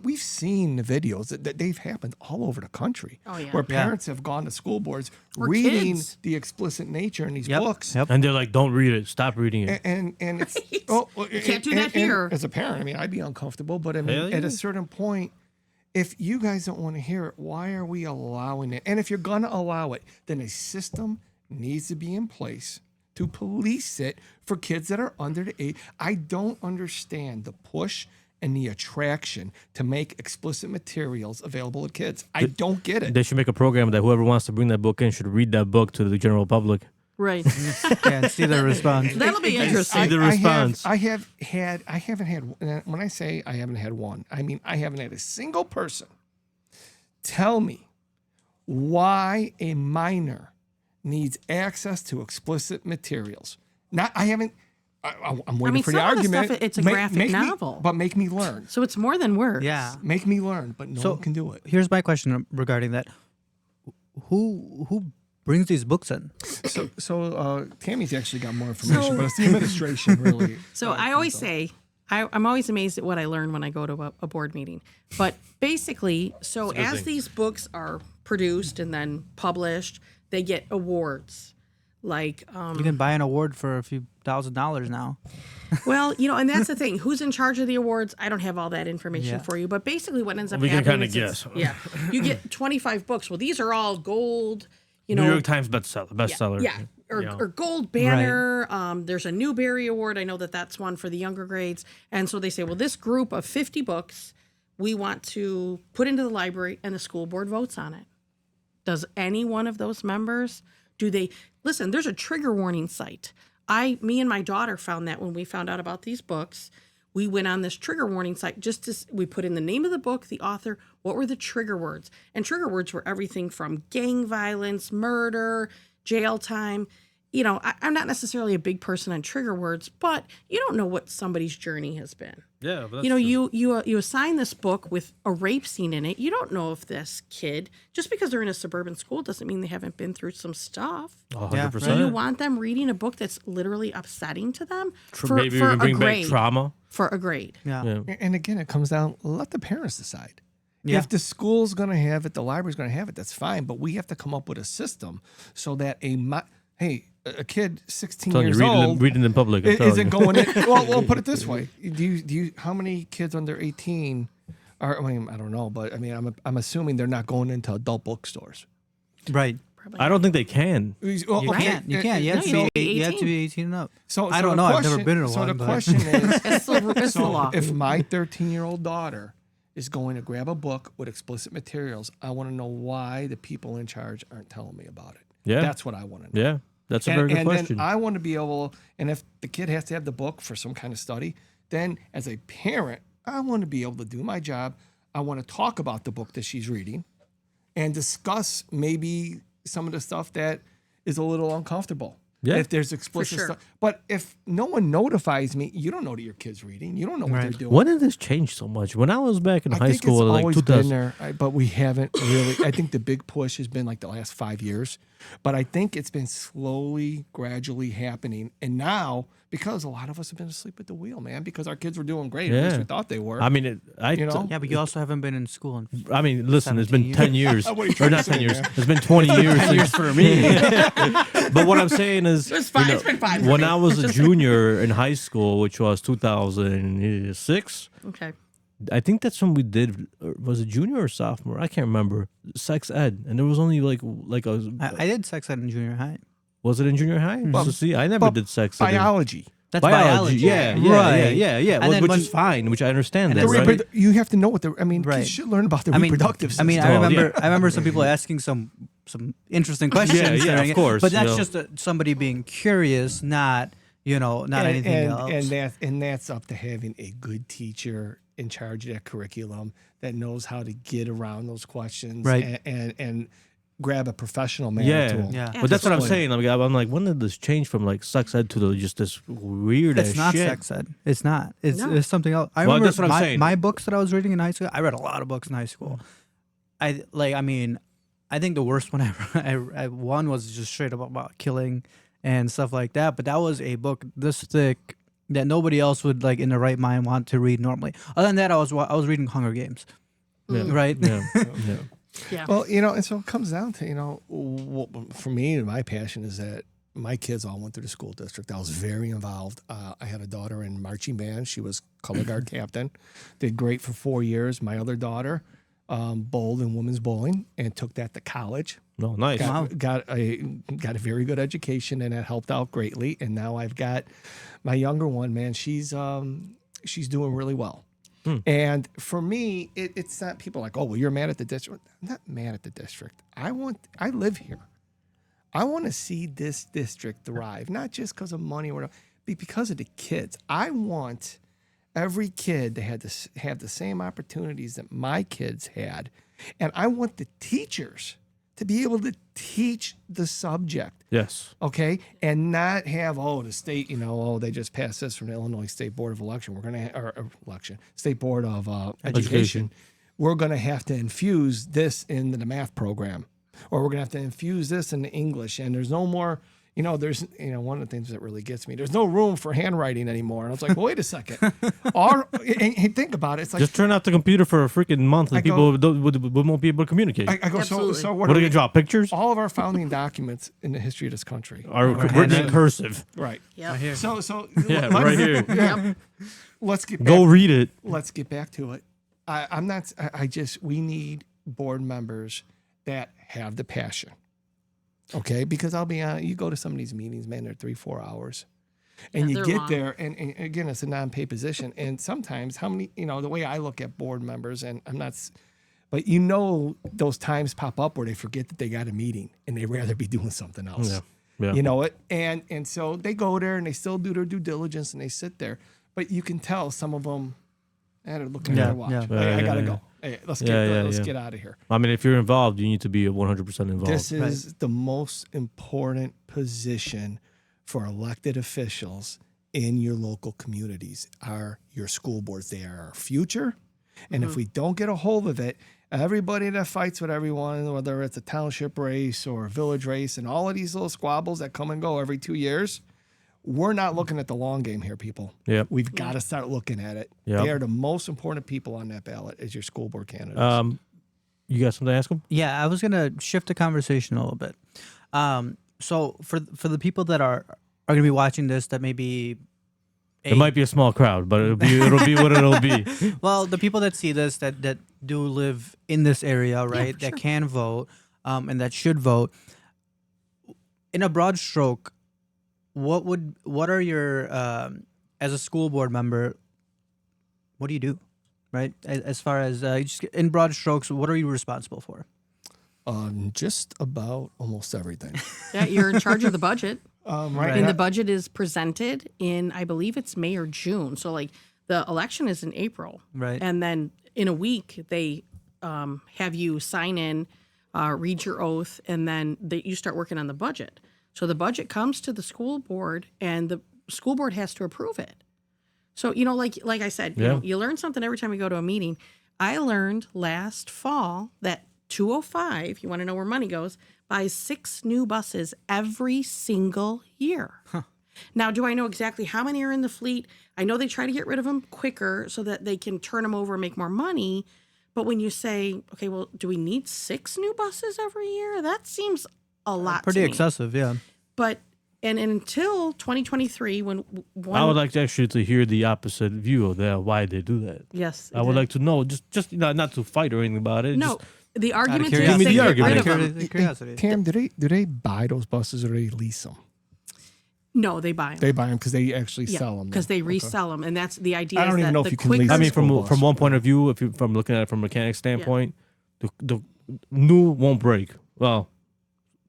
we've seen the videos that they've happened all over the country, Oh, yeah. where Yeah. parents have gone to school boards Or reading kids. the explicit nature in these Yep. books. Yep. And they're like, don't read it. Stop reading it. And it's You can't do that here. As a parent, I mean, I'd be uncomfortable, but I mean, Hell at yeah. a certain point, if you guys don't want to hear it, why are we allowing it? And if you're gonna allow it, then a system needs to be in place to police it for kids that are under the age. I don't understand the push and the attraction to make explicit materials available to kids. I don't get it. They should make a program that whoever wants to bring that book in should read that book to the general public. Right. Yeah, and see their response. That'll be interesting. See the response. I haven't had, when I say I haven't had one, I mean I haven't had a single person tell me why a minor needs access to explicit materials. Not, I haven't, I'm waiting for the some of the argument. stuff, it's a graphic novel. But make me learn. So it's more than words. Yeah. Make me learn, but no one can do it. Here's my question regarding that: Who brings these books in? So Tammy's actually got more information, but it's the administration really. So I always say, I'm always amazed at what I learn when I go to a board meeting. But basically, so as these books are produced and then published, they get awards. Like, You can buy an award for a few $1,000s now. well, and that's the thing. Who's in charge of the awards? I don't have all that information Yeah. for you. But basically, what ends up We can happening kinda is guess. yeah, you get 25 books. Well, these are all gold. New York Times bestseller. Yeah, or gold banner. There's a Newbery Award. I know that's one for the younger grades. And so they say, well, this group of 50 books, we want to put into the library, and the school board votes on it. Does any one of those members, listen, there's a trigger warning site. Me and my daughter found that when we found out about these books. We went on this trigger warning site we put in the name of the book, the author, what were the trigger words? And trigger words were everything from gang violence, murder, jail time. I'm not necessarily a big person on trigger words, but you don't know what somebody's journey has been. Yeah. But You assign this book with a rape scene in it. You don't know if this kid, just because they're in a suburban school, doesn't mean they haven't been through some stuff. 100%. Do you want them reading a book that's literally upsetting to them Maybe for we a bring back grade? trauma. For a grade. Yeah. And again, it comes down, let the parents decide. Yeah. If the school's going to have it, the library's going to have it, that's fine. But we have to come up with a system so that a kid 16 Telling years you, old reading in public. I'm telling isn't you. going in. Well, put it this way. How many kids under 18 are, I don't know, but I'm assuming they're not going into adult bookstores. Right. I don't think they can. You can't. You can't. You have, No, to, you be, have to be 18 and up. So I don't the know. I've never question- been in So one. the but- question is, It's the law. if my 13-year-old daughter is going to grab a book with explicit materials, I want to know why the people in charge aren't telling me about it. Yeah. That's what I want to know. Yeah. That's a very good question. Then I want to be able, and if the kid has to have the book for some kind of study, then as a parent, I want to be able to do my job. I want to talk about the book that she's reading and discuss maybe some of the stuff that is a little uncomfortable. Yeah. If there's explicit sure. stuff. But if no one notifies me, you don't know that your kid's reading. You don't know what Right. they're doing. When did this change so much? When I was back in I high think school, it's like always 2000. been there, but we haven't really. I think the big push has been like the last 5 years, but I think it's been slowly, gradually happening. And now, because a lot of us have been asleep at the wheel, man, because our kids were doing great, at least Yeah. we thought they were. I mean, You know? Yeah, but you also haven't been in school. listen, it's 17 been 10 years. What are you Or trying not to 10 say, years. man? It's been 20 years. 10 years for me. But what I'm saying is, It's fine. It's been fine for when me. I was a junior in high school, which was 2006, Okay. I think that's when we did. Was it junior or sophomore? I can't remember. Sex ed, and there was only like a. I did sex ed in junior high. Was it in junior high? So see, I never but did sex ed. biology. That's Biology, yeah, right. yeah. And then Which when- is fine, which I understand. And That, then right? You have to know what Right. kids should learn about the I mean, reproductive system. I Oh, remember some people asking some interesting questions. Yeah, during of it, course, But that's you know. just somebody being curious, not anything else. And that's up to having a good teacher in charge of that curriculum that knows how to get around those questions, Right. and grab a professional man Yeah, to them. Yeah. But that's what I'm Explain. saying. I'm like, when did this change from like sex ed to just this weird It's ass not shit? sex ed. It's not. It's, No. it's something else. I Well, remember that's what I'm saying. my books that I was reading in high school. I read a lot of books in high school. I think the worst one I one was just straight up about killing and stuff like that. But that was a book this thick that nobody else would like in their right mind want to read normally. Other than that, I was reading Hunger Games. Yeah. Right. Yeah. yeah. Yeah. Well, and so it comes down to, for me, my passion is that my kids all went through the school district. I was very involved. I had a daughter in marching band. She was color guard captain. Did great for 4 years. My other daughter bowled in women's bowling and took that to college. No, nice. Got a very good education, and that helped out greatly. And now I've got my younger one. Man, she's doing really well. And for me, it's not people like, oh, well, you're mad at the district. I'm not mad at the district. I live here. I want to see this district thrive, not just because of money or whatever, but because of the kids. I want every kid to have the same opportunities that my kids had. And I want the teachers to be able to teach the subject. Yes. Okay. And not have, the state, they just passed this from the Illinois State Board of Election. We're going to, State Board of Education. We're going to have to infuse this into the math program, or we're going to have to infuse this into English. And there's no more, there's, one of the things that really gets me, there's no room for handwriting anymore. And I was like, well, wait a second. And think about it. It's like, just turn off the computer for a freaking month and people won't be able to communicate. I go, so what are we going to draw pictures? All of our founding documents in the history of this country are written in cursive. Right. Yeah. Right here. So Yeah, right here. Yep. Let's get back. Go read it. Let's get back to it. We need board members that have the passion. Okay, because I'll be honest, you go to some of these meetings, man, they're 3-4 hours. And you get long. There, and again, it's a non-paid position. And sometimes the way I look at board members, and I'm not, but those times pop up where they forget that they got a meeting and they'd rather be doing something else. Yeah. Yeah. You know it? And so they go there and they still do their due diligence and they sit there. But you can tell some of them, they're looking at their watch. I gotta go. Hey, let's get out of here. I mean, if you're involved, you need to be 100% involved. This is the most important position for elected officials in your local communities. Are your school boards? They are our future. And if we don't get a hold of it, everybody that fights with everyone, whether it's a township race or a village race, and all of these little squabbles that come and go every 2 years, we're not looking at the long game here, people. Yep. We've got to start looking at it. Yep. They are the most important people on that ballot as your school board candidates. You got something to ask them? Yeah, I was gonna shift the conversation a little bit. So for the people that are gonna be watching this, that maybe it might be a small crowd, but it'll be what it'll be. Well, the people that see this that do live in this area, right? Yeah, that can vote, and that should vote. In a broad stroke, what are your as a school board member, what do you do, right? As far as just in broad strokes, what are you responsible for? Just about almost everything. Yeah, you're in charge of the budget. Right. And the budget is presented in, I believe it's May or June. So like the election is in April. Right. And then in a week, they have you sign in, read your oath, and then you start working on the budget. So the budget comes to the school board, and the school board has to approve it. So, like I said, you learn something every time you go to a meeting. I learned last fall that 205, you want to know where money goes, buys 6 new buses every single year. Huh. Now, do I know exactly how many are in the fleet? I know they try to get rid of them quicker so that they can turn them over and make more money. But when you say, okay, well, do we need 6 new buses every year? That seems a lot Pretty to me. excessive, yeah. But and until 2023, when I would like to hear the opposite view of that, why they do that. Yes, I would like to know, just not to fight or anything about it. No, just, the argument Give is me they the get argument. rid of them. Curiosity. Tam, do they buy those buses or do they lease them? No, they buy them. They buy them because they actually sell them. Because they resell them, and that's the idea. I don't is even that know if the you can quicker, lease I mean, School from bus. one point of view, from looking at it from a mechanic standpoint, the new won't break. Well,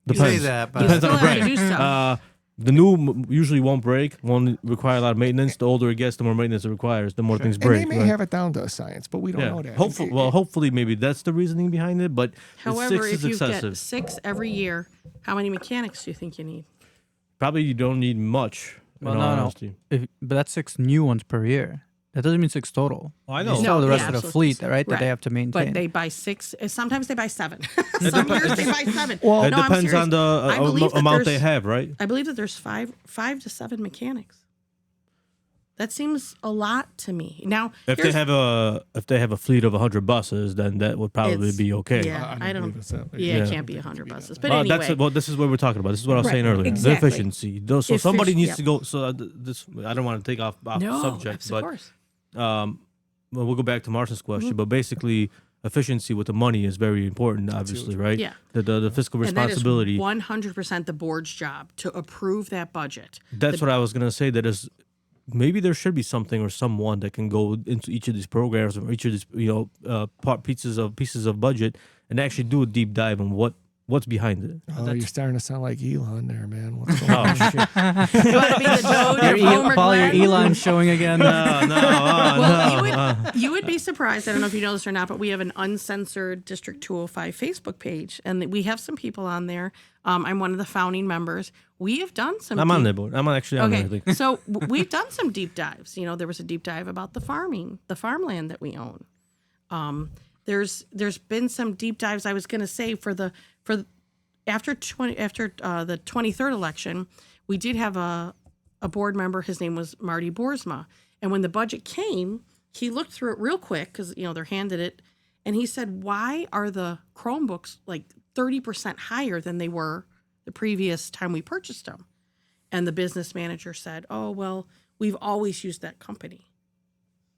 depends. You say that, but You Depends still on the have to brand. do stuff. The new usually won't break, won't require a lot of maintenance. The older it gets, the more maintenance it requires, the more things And break. they may right? have it down to a science, but we don't know that. Hopefully, maybe that's the reasoning behind it. But However, 6 if is you excessive. get 6 every year, how many mechanics do you think you need? Probably you don't need much. Well, in all no. honesty. But that's 6 new ones per year. That doesn't mean 6 total. Oh, I You know. still have the No, rest yeah, of the absolutely. fleet, right? That they have to maintain. But they buy 6. Sometimes they buy 7. Some years they buy 7. Well, It no, I'm depends serious. on the I believe that amount they there's- have, right? I believe that there's 5 to 7 mechanics. That seems a lot to me. Now, If they have a fleet of 100 buses, then that would probably It's- be okay. yeah. I don't- believe it's that. yeah, Yeah. it can't be 100 buses. But Well, anyway, this is what we're talking about. This is what I was Right, saying earlier. exactly. The efficiency. So somebody needs Yep. to go. So this, I don't want to take off no, subject, of but course. well, we'll go back to Martin's question. But basically, efficiency with the money is very important, obviously, right? Yeah. The fiscal And that is responsibility. 100% the board's job to approve that budget. That's what I was gonna say. That is, maybe there should be something or someone that can go into each of these programs or each of these, pieces of budget and actually do a deep dive on what's behind it. Oh, you're starting to sound like Elon there, man. What's going Oh on? shit! You want to be the Doge or Homer Paul, your Glenn? Elon showing again. No, Well, you would be surprised. I don't know if you know this or not, but we have an uncensored District 205 Facebook page, and we have some people on there. I'm one of the founding members. We have done some. I'm on there, board. I'm actually on there. I Okay, think. so we've done some deep dives. There was a deep dive about the farmland that we own. There's been some deep dives. I was going to say after the 23rd election, we did have a board member. His name was Marty Boersma, and when the budget came, he looked through it real quick because they're handed it, and he said, "Why are the Chromebooks like 30% higher than they were the previous time we purchased them?" And the business manager said, "Oh, well, we've always used that company."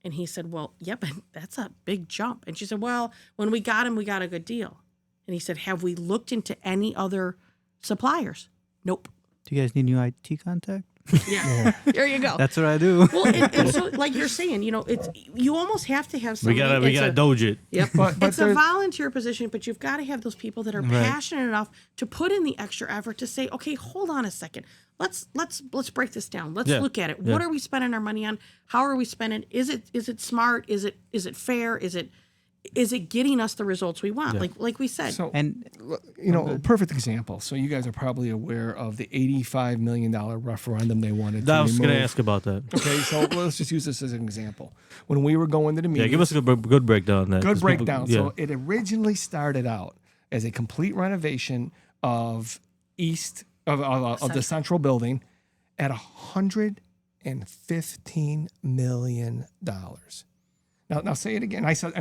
And he said, "Well, yeah, but that's a big jump." And she said, "Well, when we got him, we got a good deal." And he said, "Have we looked into any other suppliers?" Nope. Do you guys need new IT contact? Yeah. There you go. That's what I do. Well, and so like you're saying, it's you almost have to have We somebody. gotta doge it. Yep. But It's a there's- volunteer position, but you've got to have those people that are passionate enough to put in the extra effort to say, "Okay, hold on a second. Let's break this down. Let's look at it. Yeah. What are we spending our money on? How are we spending? Is it smart? Is it fair? Is it getting us the results we want?" Like we said. So, And a perfect example. So you guys are probably aware of the $85 million referendum they wanted to I was remove. gonna ask about that. Okay, so let's just use this as an example. When we were going to the meeting, Yeah, give us a good breakdown on that. good 'cause people- breakdown. yeah. So it originally started out as a complete renovation of the central building at $115 million. Now say it again. I said,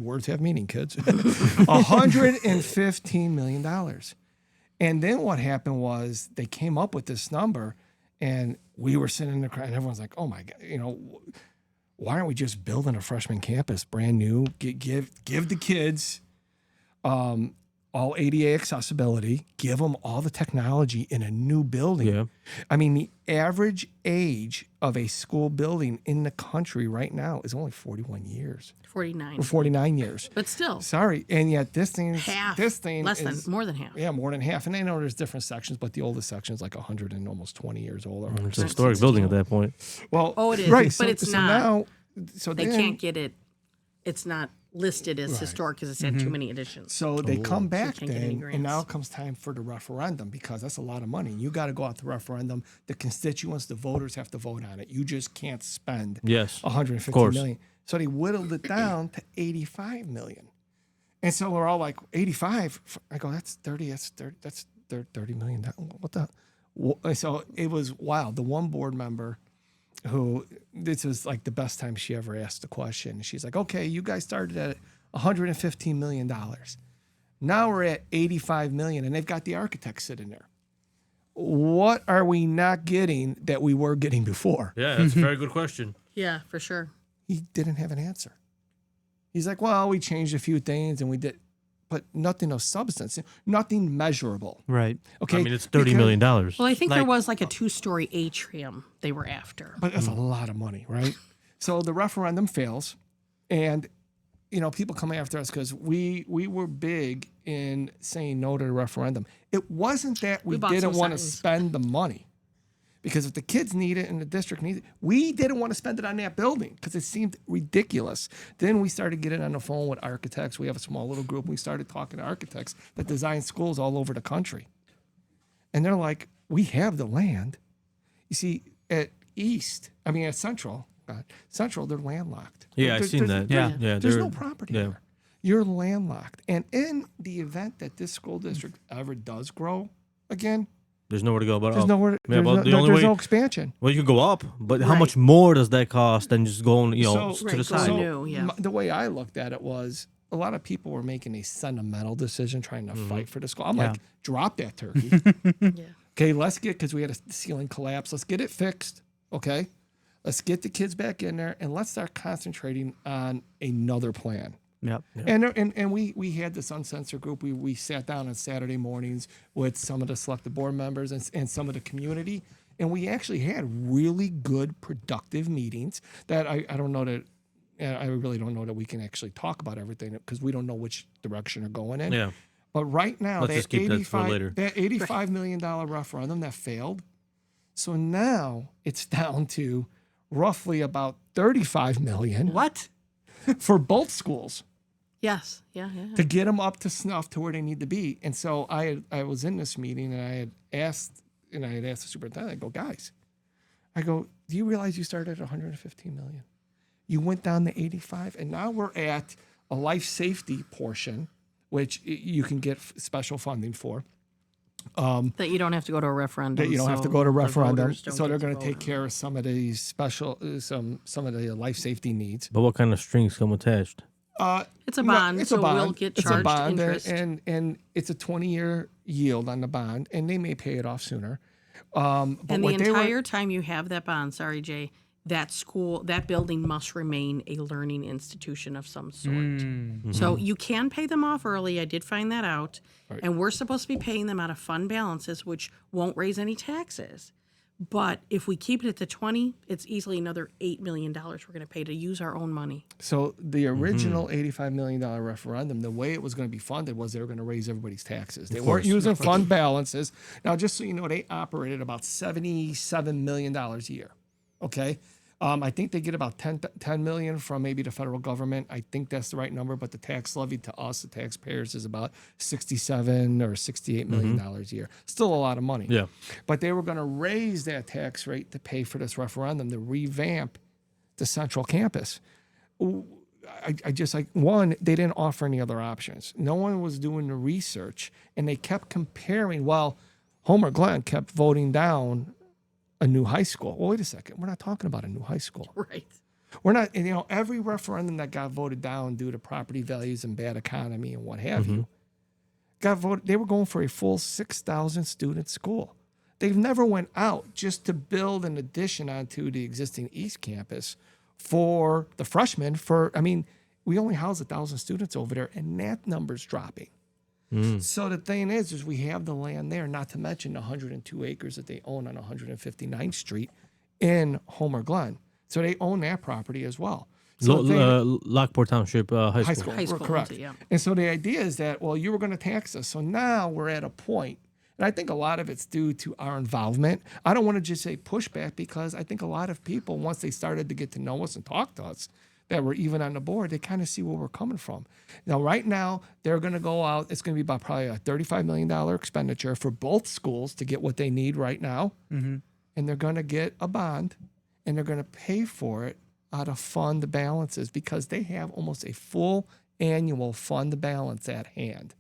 words have meaning, kids. $115 million. And then what happened was they came up with this number, and we were sitting in the crowd, and everyone's like, "Oh my God, why aren't we just building a freshman campus brand new? Give the kids all ADA accessibility, give them all the technology in a new building." Yeah. I mean, the average age of a school building in the country right now is only 41 years. 49. Or 49 years. But still, Sorry. And yet this thing half. this thing less is than more than half. yeah, more than half. And I know there's different sections, but the oldest section is like 100 and almost 20 years old. Or It's a historic building at that point. Well, Oh, it is, right, but so, it's so not. Now, so They then, can't get it. It's not listed as historic because it's had too many additions. So they come back can't get any then, and now grants. it comes time for the referendum because that's a lot of money. You got to go out the referendum. The constituents, the voters have to vote on it. You just can't spend Yes. 150 course. million. So they whittled it down to 85 million. And so we're all like, 85? I go, that's 30 million. What the? So it was wild. The one board member who, this was like the best time she ever asked the question. She's like, "Okay, you guys started at $115 million. Now we're at 85 million, and they've got the architect sitting there. What are we not getting that we were getting before?" Yeah, that's a very good question. Yeah, for sure. He didn't have an answer. He's like, "Well, we changed a few things and we did, but nothing of substance, nothing measurable." right. Okay. I mean, it's $30 million. Well, I think there Like- was like a 2-story atrium they were after. But that's a lot of money, right? So the referendum fails, and people come after us because we were big in saying no to the referendum. It wasn't that we bought didn't some want to signs. spend the money, because if the kids need it and the district needs it, we didn't want to spend it on that building because it seemed ridiculous. Then we started getting on the phone with architects. We have a small little group. We started talking to architects that design schools all over the country, and they're like, "We have the land." You see, at Central, they're landlocked. Yeah, I've seen that. Yeah. Yeah. There's they're- no property yeah. there. You're landlocked. And in the event that this school district ever does grow again, There's nowhere to go. But there's nowhere. Yeah, well, the only there's way. no expansion. Well, you could go up, but how Right. much more does that cost than just going, to Right, the go side? new. Yeah. The way I looked at it was, a lot of people were making a sentimental decision, trying to fight for the school. I'm like, drop that turkey. Yeah. Okay, because we had a ceiling collapse. Let's get it fixed. Okay, let's get the kids back in there, and let's start concentrating on another plan. Yep. And we had this uncensored group. We sat down on Saturday mornings with some of the selected board members and some of the community, and we actually had really good, productive meetings that I don't know that. I really don't know that we can actually talk about everything because we don't know which direction they're going in. Yeah. But right now, Let's just keep that for later. that $85 million referendum that failed. So now it's down to roughly about $35 million What? for both schools Yes. Yeah. to get them up to snuff to where they need to be. And so I was in this meeting and I had asked the superintendent, I go, guys, do you realize you started at $115 million? You went down to 85, and now we're at a life safety portion, which you can get special funding for. That you don't have to go to a referendum. That you don't have to so go to the referendum. voters don't So they're get going to take vote. care of some of these special, some of the life safety needs. But what kind of strings come attached? It's a bond, It's so a bond. we'll get It's a charged bond, interest. and it's a 20-year yield on the bond, and they may pay it off sooner. But And the what they were- entire time you have that bond, sorry, Jay, that building must remain a learning institution of some sort. Mm-hmm. So you can pay them off early. I did find that out. Right. And we're supposed to be paying them out of fund balances, which won't raise any taxes. But if we keep it at the 20, it's easily another $8 million we're going to pay to use our own money. So the original $85 million referendum, the way it was going to be funded was they were going to raise everybody's taxes. They weren't using fund balances. Now, just so you know, they operated about $77 million a year. Okay. I think they get about 10 million from maybe the federal government. I think that's the right number, but the tax levy to us, the taxpayers, is about $67 or $68 million a year. Still a lot of money. Yeah. But they were going to raise that tax rate to pay for this referendum to revamp the central campus. I just one, they didn't offer any other options. No one was doing the research, and they kept comparing. Well, Homer Glen kept voting down a new high school. Well, wait a second. We're not talking about a new high school. Right. We're not, every referendum that got voted down due to property values and bad economy and what have you, got voted. They were going for a full 6,000 student school. They've never went out just to build an addition onto the existing East Campus for the freshmen. We only house 1,000 students over there, and that number's dropping. So the thing is we have the land there, not to mention the 102 acres that they own on 159th Street in Homer Glen. So they own that property as well. So Lockport Township High School. High school, correct. yeah. And so the idea is that, well, you were going to tax us. So now we're at a point, and I think a lot of it's due to our involvement. I don't want to just say pushback, because I think a lot of people, once they started to get to know us and talk to us, that were even on the board, they kind of see where we're coming from. Now, right now, they're going to go out. It's going to be about probably a $35 million expenditure for both schools to get what they need right now. And they're going to get a bond, and they're going to pay for it out of fund balances, because they have almost a full annual fund balance at hand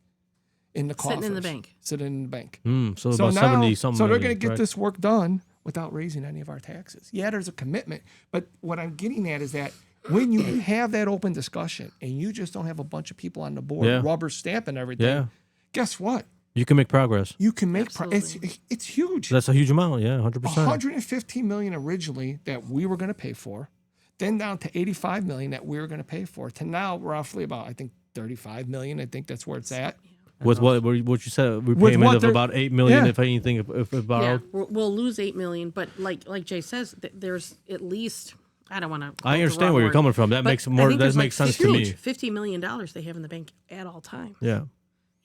in the coffers. Sitting in the bank. Sitting in the bank. So So about now, 70 something. so they're going to get right? this work done without raising any of our taxes. Yeah, there's a commitment, but what I'm getting at is that when you have that open discussion and you just don't have a bunch of people on the board rubber stamping everything, Yeah. guess what? You can make progress. You can make Absolutely. it's huge. That's a huge amount. Yeah, 100%. 115 million originally that we were going to pay for, then down to 85 million that we were going to pay for, to now roughly about, I think, 35 million. I think that's where it's at. With what you said, repayment what of they're- about 8 million, Yeah. if anything, if Yeah, borrowed. we'll lose $8 million, but like Jay says, there's at least, I don't want to. I understand where you're coming from. That makes more. That makes sense to me. $50 million they have in the bank at all times. Yeah.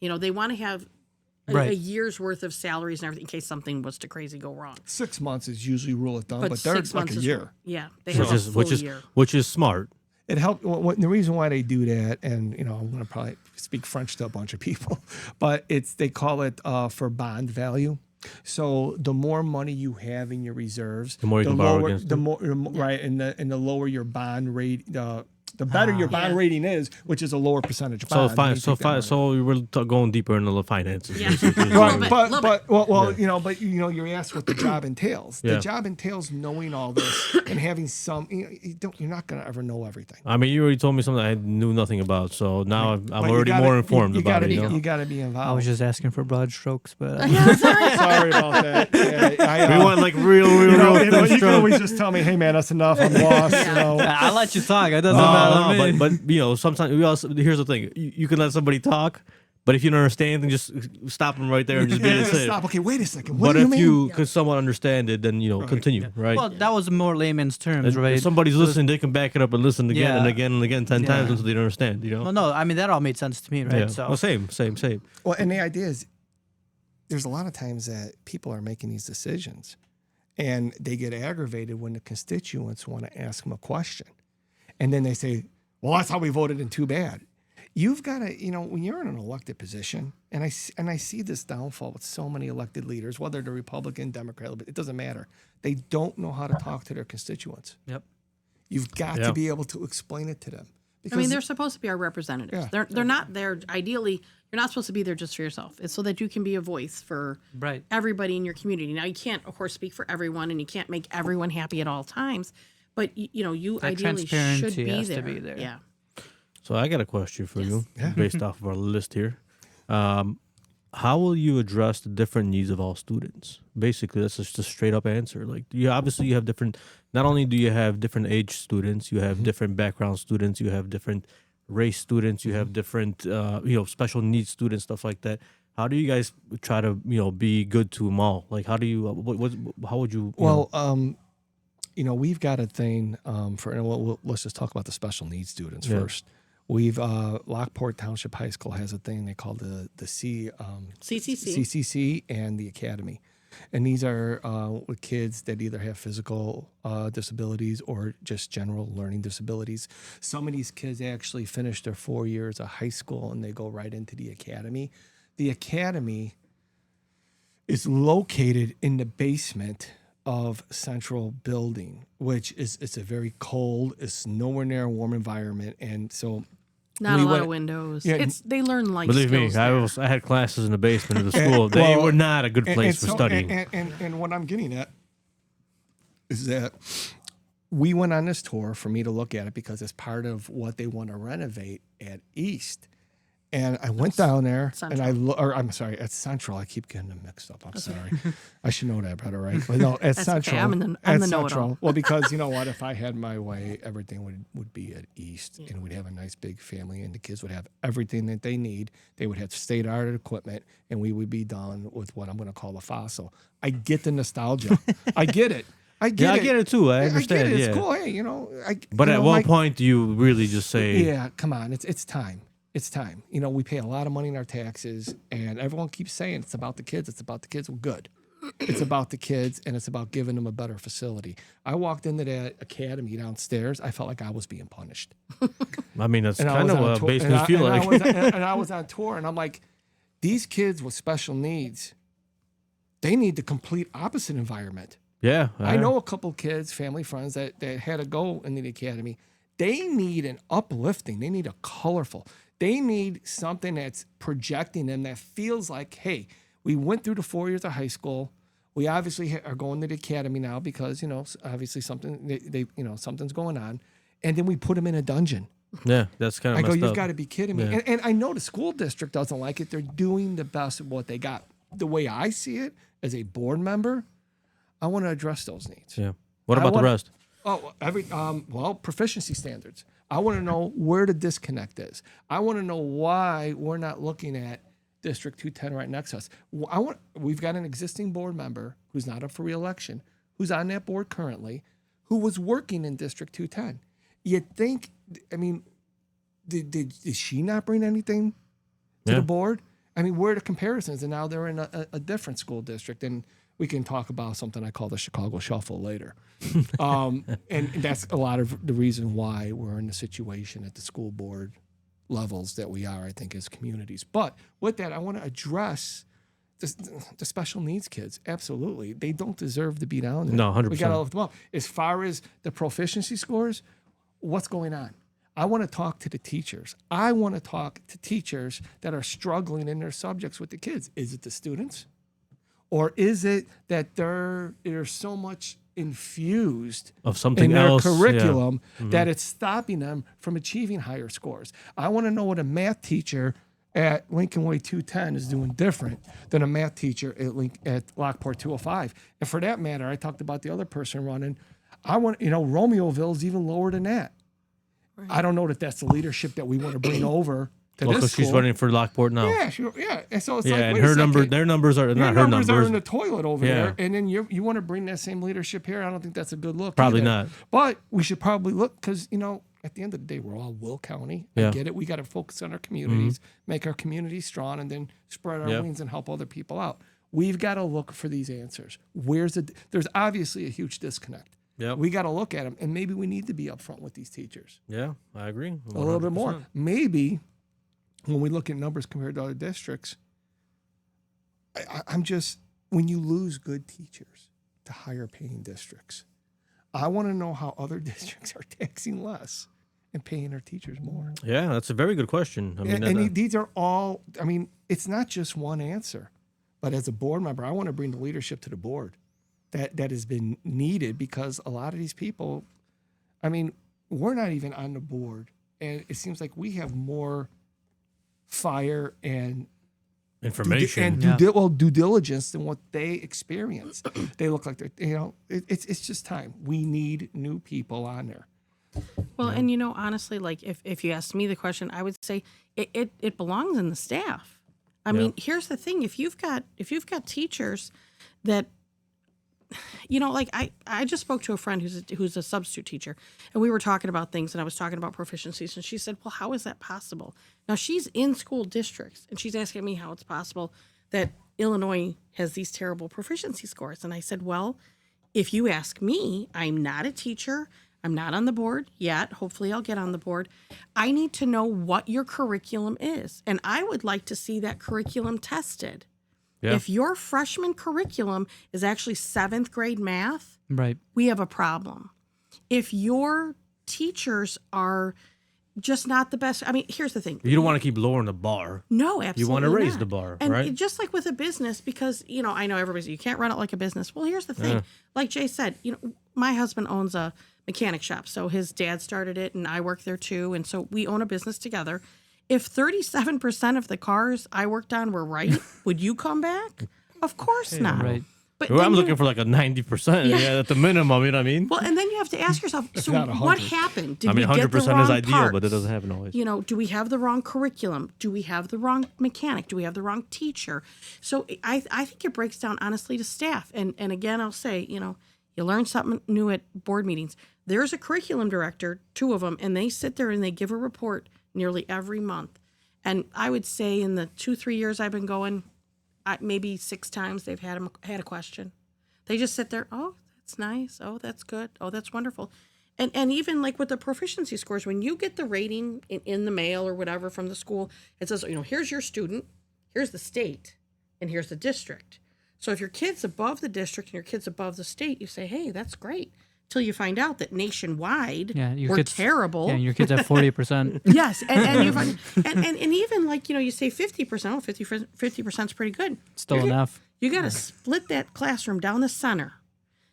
They want to have a Right. year's worth of salaries and everything in case something was to crazy go wrong. 6 months is usually rule of thumb, but they're 6 like months a is year. they have a full year. Which is smart. It helped. The reason why they do that, and I'm going to probably speak French to a bunch of people, but they call it for bond value. So the more money you have in your reserves, The more you can borrow lower, against the it. more right, and the lower your bond rate, the better your bond rating is, which is a lower percentage of So bond. fine. you take that money. So we were going deeper into the finances. Yeah. basically. Little Right, bit, but little bit. but you're asked what the job entails. Yeah. The job entails knowing all this and having some. You're not going to ever know everything. I mean, you already told me something I knew nothing about, so now I'm But you already gotta- more informed you about gotta it. Be, You know? you got to be involved. I was just asking for broad strokes, but Sorry about that. Yeah, We want like real you thin can strokes. always just tell me, hey man, that's enough. I'm lost. I'll let you talk. It doesn't No, No, me. but sometimes we also here's the thing: you can let somebody talk, but if you don't understand anything, just stop them right there and just be able to say it. Stop. Okay, wait a second. What But do you if mean? you could somewhat understand it, then continue, right? Well, that was more layman's terms, If right? somebody's listening, they can back it up and listen again and Yeah. again and again 10 times until they don't understand. Well, no, I mean that all made sense to me, right? Yeah. So Well, same. Well, and the idea is there's a lot of times that people are making these decisions and they get aggravated when the constituents want to ask them a question. And then they say, well, that's how we voted and too bad. You've got to, when you're in an elected position, and I see this downfall with so many elected leaders, whether they're Republican, Democrat, it doesn't matter. They don't know how to talk to their constituents. Yep. You've got to be able to explain it to them. I mean, they're supposed to be our representatives. Yeah. They're not there. Ideally, you're not supposed to be there just for yourself. It's so that you can be a voice for Right. everybody in your community. Now, you can't, of course, speak for everyone, and you can't make everyone happy at all times. But you That ideally should transparency be has there. to be there. Yeah. So I got a question for you based off of our list here. How will you address the different needs of all students? Basically, that's just a straight up answer. Like you have different, not only do you have different age students, you have different background students, you have different race students, you have different, special needs students, stuff like that. How do you guys try to, be good to them all? Like, how do you, how would you? We've got a thing let's just talk about the special needs students first. We've Lockport Township High School has a thing they call the CCC and the Academy, and these are with kids that either have physical disabilities or just general learning disabilities. Some of these kids actually finish their 4 years of high school and they go right into the Academy. The Academy is located in the basement of Central Building, which it's a very cold, it's nowhere near a warm environment, and so Not a lot of windows. Yeah. They learn life Believe me, skills there. I had classes in the basement of the school. They were not a good place for studying. And what I'm getting at is that we went on this tour for me to look at it because it's part of what they want to renovate at East. And I went down there, and I'm sorry, at Central. I keep getting them mixed up. I'm sorry. I should know that better, right? But no, at Central. Okay. I'm the know-it-all. Central. Well, because you know what? If I had my way, everything would be at East, and we'd have a nice big family, and the kids would have everything that they need. They would have state-of-the-art equipment, and we would be done with what I'm going to call a fossil. I get the nostalgia. I get it. I get it too. I understand. I get it. Yeah. It's cool. Hey, But at what point do you really just say, yeah, come on, it's time. It's time. We pay a lot of money in our taxes, and everyone keeps saying it's about the kids. It's about the kids. Well, good. It's about the kids, and it's about giving them a better facility. I walked into that academy downstairs. I felt like I was being punished. I mean, that's And I kind was of on what tour- basements and feel I- like. and I was on tour, and I'm like, these kids with special needs, they need the complete opposite environment. Yeah. I know a couple kids, family friends that had to go into the academy. They need an uplifting. They need a colorful. They need something that's projecting them that feels like, hey, we went through the 4 years of high school. We obviously are going to the academy now because obviously something's going on, and then we put them in a dungeon. Yeah, that's kind of. I go, messed you've up. got to be kidding me. Yeah. And I know the school district doesn't like it. They're doing the best of what they got. The way I see it as a board member, I want to address those needs. Yeah. What about the rest? Proficiency standards. I want to know where the disconnect is. I want to know why we're not looking at District 210 right next to us. We've got an existing board member who's not up for re-election, who's on that board currently, who was working in District 210. You'd think, did she not bring anything to the board? I mean, where are the comparisons? And now they're in a different school district, and we can talk about something I call the Chicago Shuffle later. And that's a lot of the reason why we're in the situation at the school board levels that we are, I think, as communities. But with that, I want to address the special needs kids. Absolutely. They don't deserve to be down there. No, 100%. We got to lift them up. As far as the proficiency scores, what's going on? I want to talk to the teachers. I want to talk to teachers that are struggling in their subjects with the kids. Is it the students? Or is it that they're so much infused Of something in their else, yeah. curriculum that it's stopping them from achieving higher scores? I want to know what a math teacher at Lincoln Way 210 is doing different than a math teacher at Lockport 205. And for that matter, I talked about the other person running. I want, Romeoville's even lower than that. I don't know that that's the leadership that we want to bring over to Well, this because school. she's running for Lockport now. Yeah, sure, yeah. And so it's Yeah, like, and wait a her second. their numbers are not her numbers numbers. are in the toilet over Yeah. there, and then you want to bring that same leadership here. I don't think that's a good look. Probably either. not. But we should probably look because at the end of the day, we're all Will County. I Yeah. get it. We got to focus on our communities, make our communities strong, and then spread our Yep. wings and help other people out. We've got to look for these answers. There's obviously a huge disconnect. Yep. We got to look at them, and maybe we need to be upfront with these teachers Yeah, I agree. a little bit more. 100%. Maybe when we look at numbers compared to other districts, I'm just, when you lose good teachers to higher paying districts, I want to know how other districts are taxing less and paying their teachers more. Yeah, that's a very good question. I mean, And these are all, it's not just one answer, but as a board member, I want to bring the leadership to the board that has been needed because a lot of these people, we're not even on the board. And it seems like we have more fire and information. due diligence than what they experience. They look like they're, it's just time. We need new people on there. Well, and honestly, like if you asked me the question, I would say it belongs in the staff. I mean, here's the thing: if you've got teachers that, like I just spoke to a friend who's a substitute teacher, and we were talking about things, and I was talking about proficiencies, and she said, "Well, how is that possible?" Now she's in school districts, and she's asking me how it's possible that Illinois has these terrible proficiency scores, and I said, "Well, if you ask me, I'm not a teacher. I'm not on the board yet. Hopefully I'll get on the board. I need to know what your curriculum is. And I would like to see that curriculum tested. Yeah. If your freshman curriculum is actually 7th grade math, Right. we have a problem. If your teachers are just not the best, here's the thing. You don't want to keep lowering the bar. No, absolutely. You want to raise not. the bar, and right? just like with a business, because I know everybody's you can't run it like a business. Well, here's the thing. Like Jay said, my husband owns a mechanic shop, so his dad started it, and I work there too, and so we own a business together. If 37% of the cars I worked on were right, would you come back? Of course not. Right. But Well, then I'm you- looking for like a 90%. Yeah, at the minimum. You know what I mean? Well, and then you have to ask yourself, so not 100. what happened? Did we get 100% the wrong is ideal, parts? but it doesn't happen always. Do we have the wrong curriculum? Do we have the wrong mechanic? Do we have the wrong teacher? So I think it breaks down honestly to staff. And again, I'll say, you learn something new at board meetings. There's a curriculum director, 2 of them, and they sit there and they give a report nearly every month. And I would say in the 2-3 years I've been going, maybe 6 times they've had a question. They just sit there. Oh, that's nice. Oh, that's good. Oh, that's wonderful. And even like with the proficiency scores, when you get the rating in the mail or whatever from the school, it says, here's your student, here's the state, and here's the district. So if your kid's above the district and your kid's above the state, you say, hey, that's great. Till you find out that nationwide, your we're kids terrible. Yeah, your kids have 40%. Yes, and you find, and even like you say 50%. Oh, 50% is pretty good. Still enough. You got to split that classroom down the center,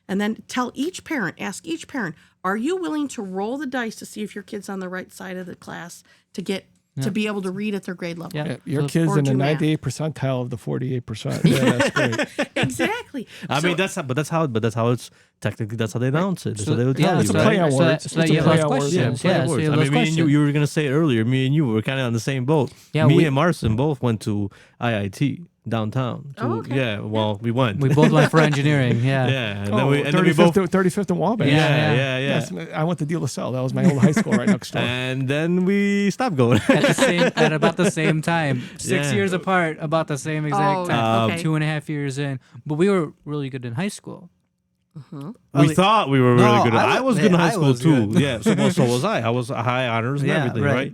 and then ask each parent, are you willing to roll the dice to see if your kid's on the right side of the class to get to be able to read at their grade level? Yeah. Your kid's Or in the do math. 98th percentile of the 48%. Yeah, that's great. Exactly. I mean, that's how it's technically, that's how they announce it. That's how they would tell Yeah, you, it's a right? play on so words. that, so that It's a you have play less on words. questions. Play Yeah, on so words. you have I less mean, me and questions. you were gonna say it earlier. Me and you were kind of on the same boat. Yeah, me we- and Marcin both went to IIT downtown. Oh, okay. Yeah, well, we went. We both went for engineering. Yeah. yeah, and Oh, then we both. 35th and Wabash. Yeah. Yes, I went to De La Salle. That was my old high school right next door. And then we stopped going. At about the same time, 6 Yeah. years apart, about the same exact Oh, time, okay. 2.5 years in. But we were really good in high school. We thought we were really No, good. I was good in high I school was too. good. Yeah, so was I. I was high honors and Yeah, everything, right. right?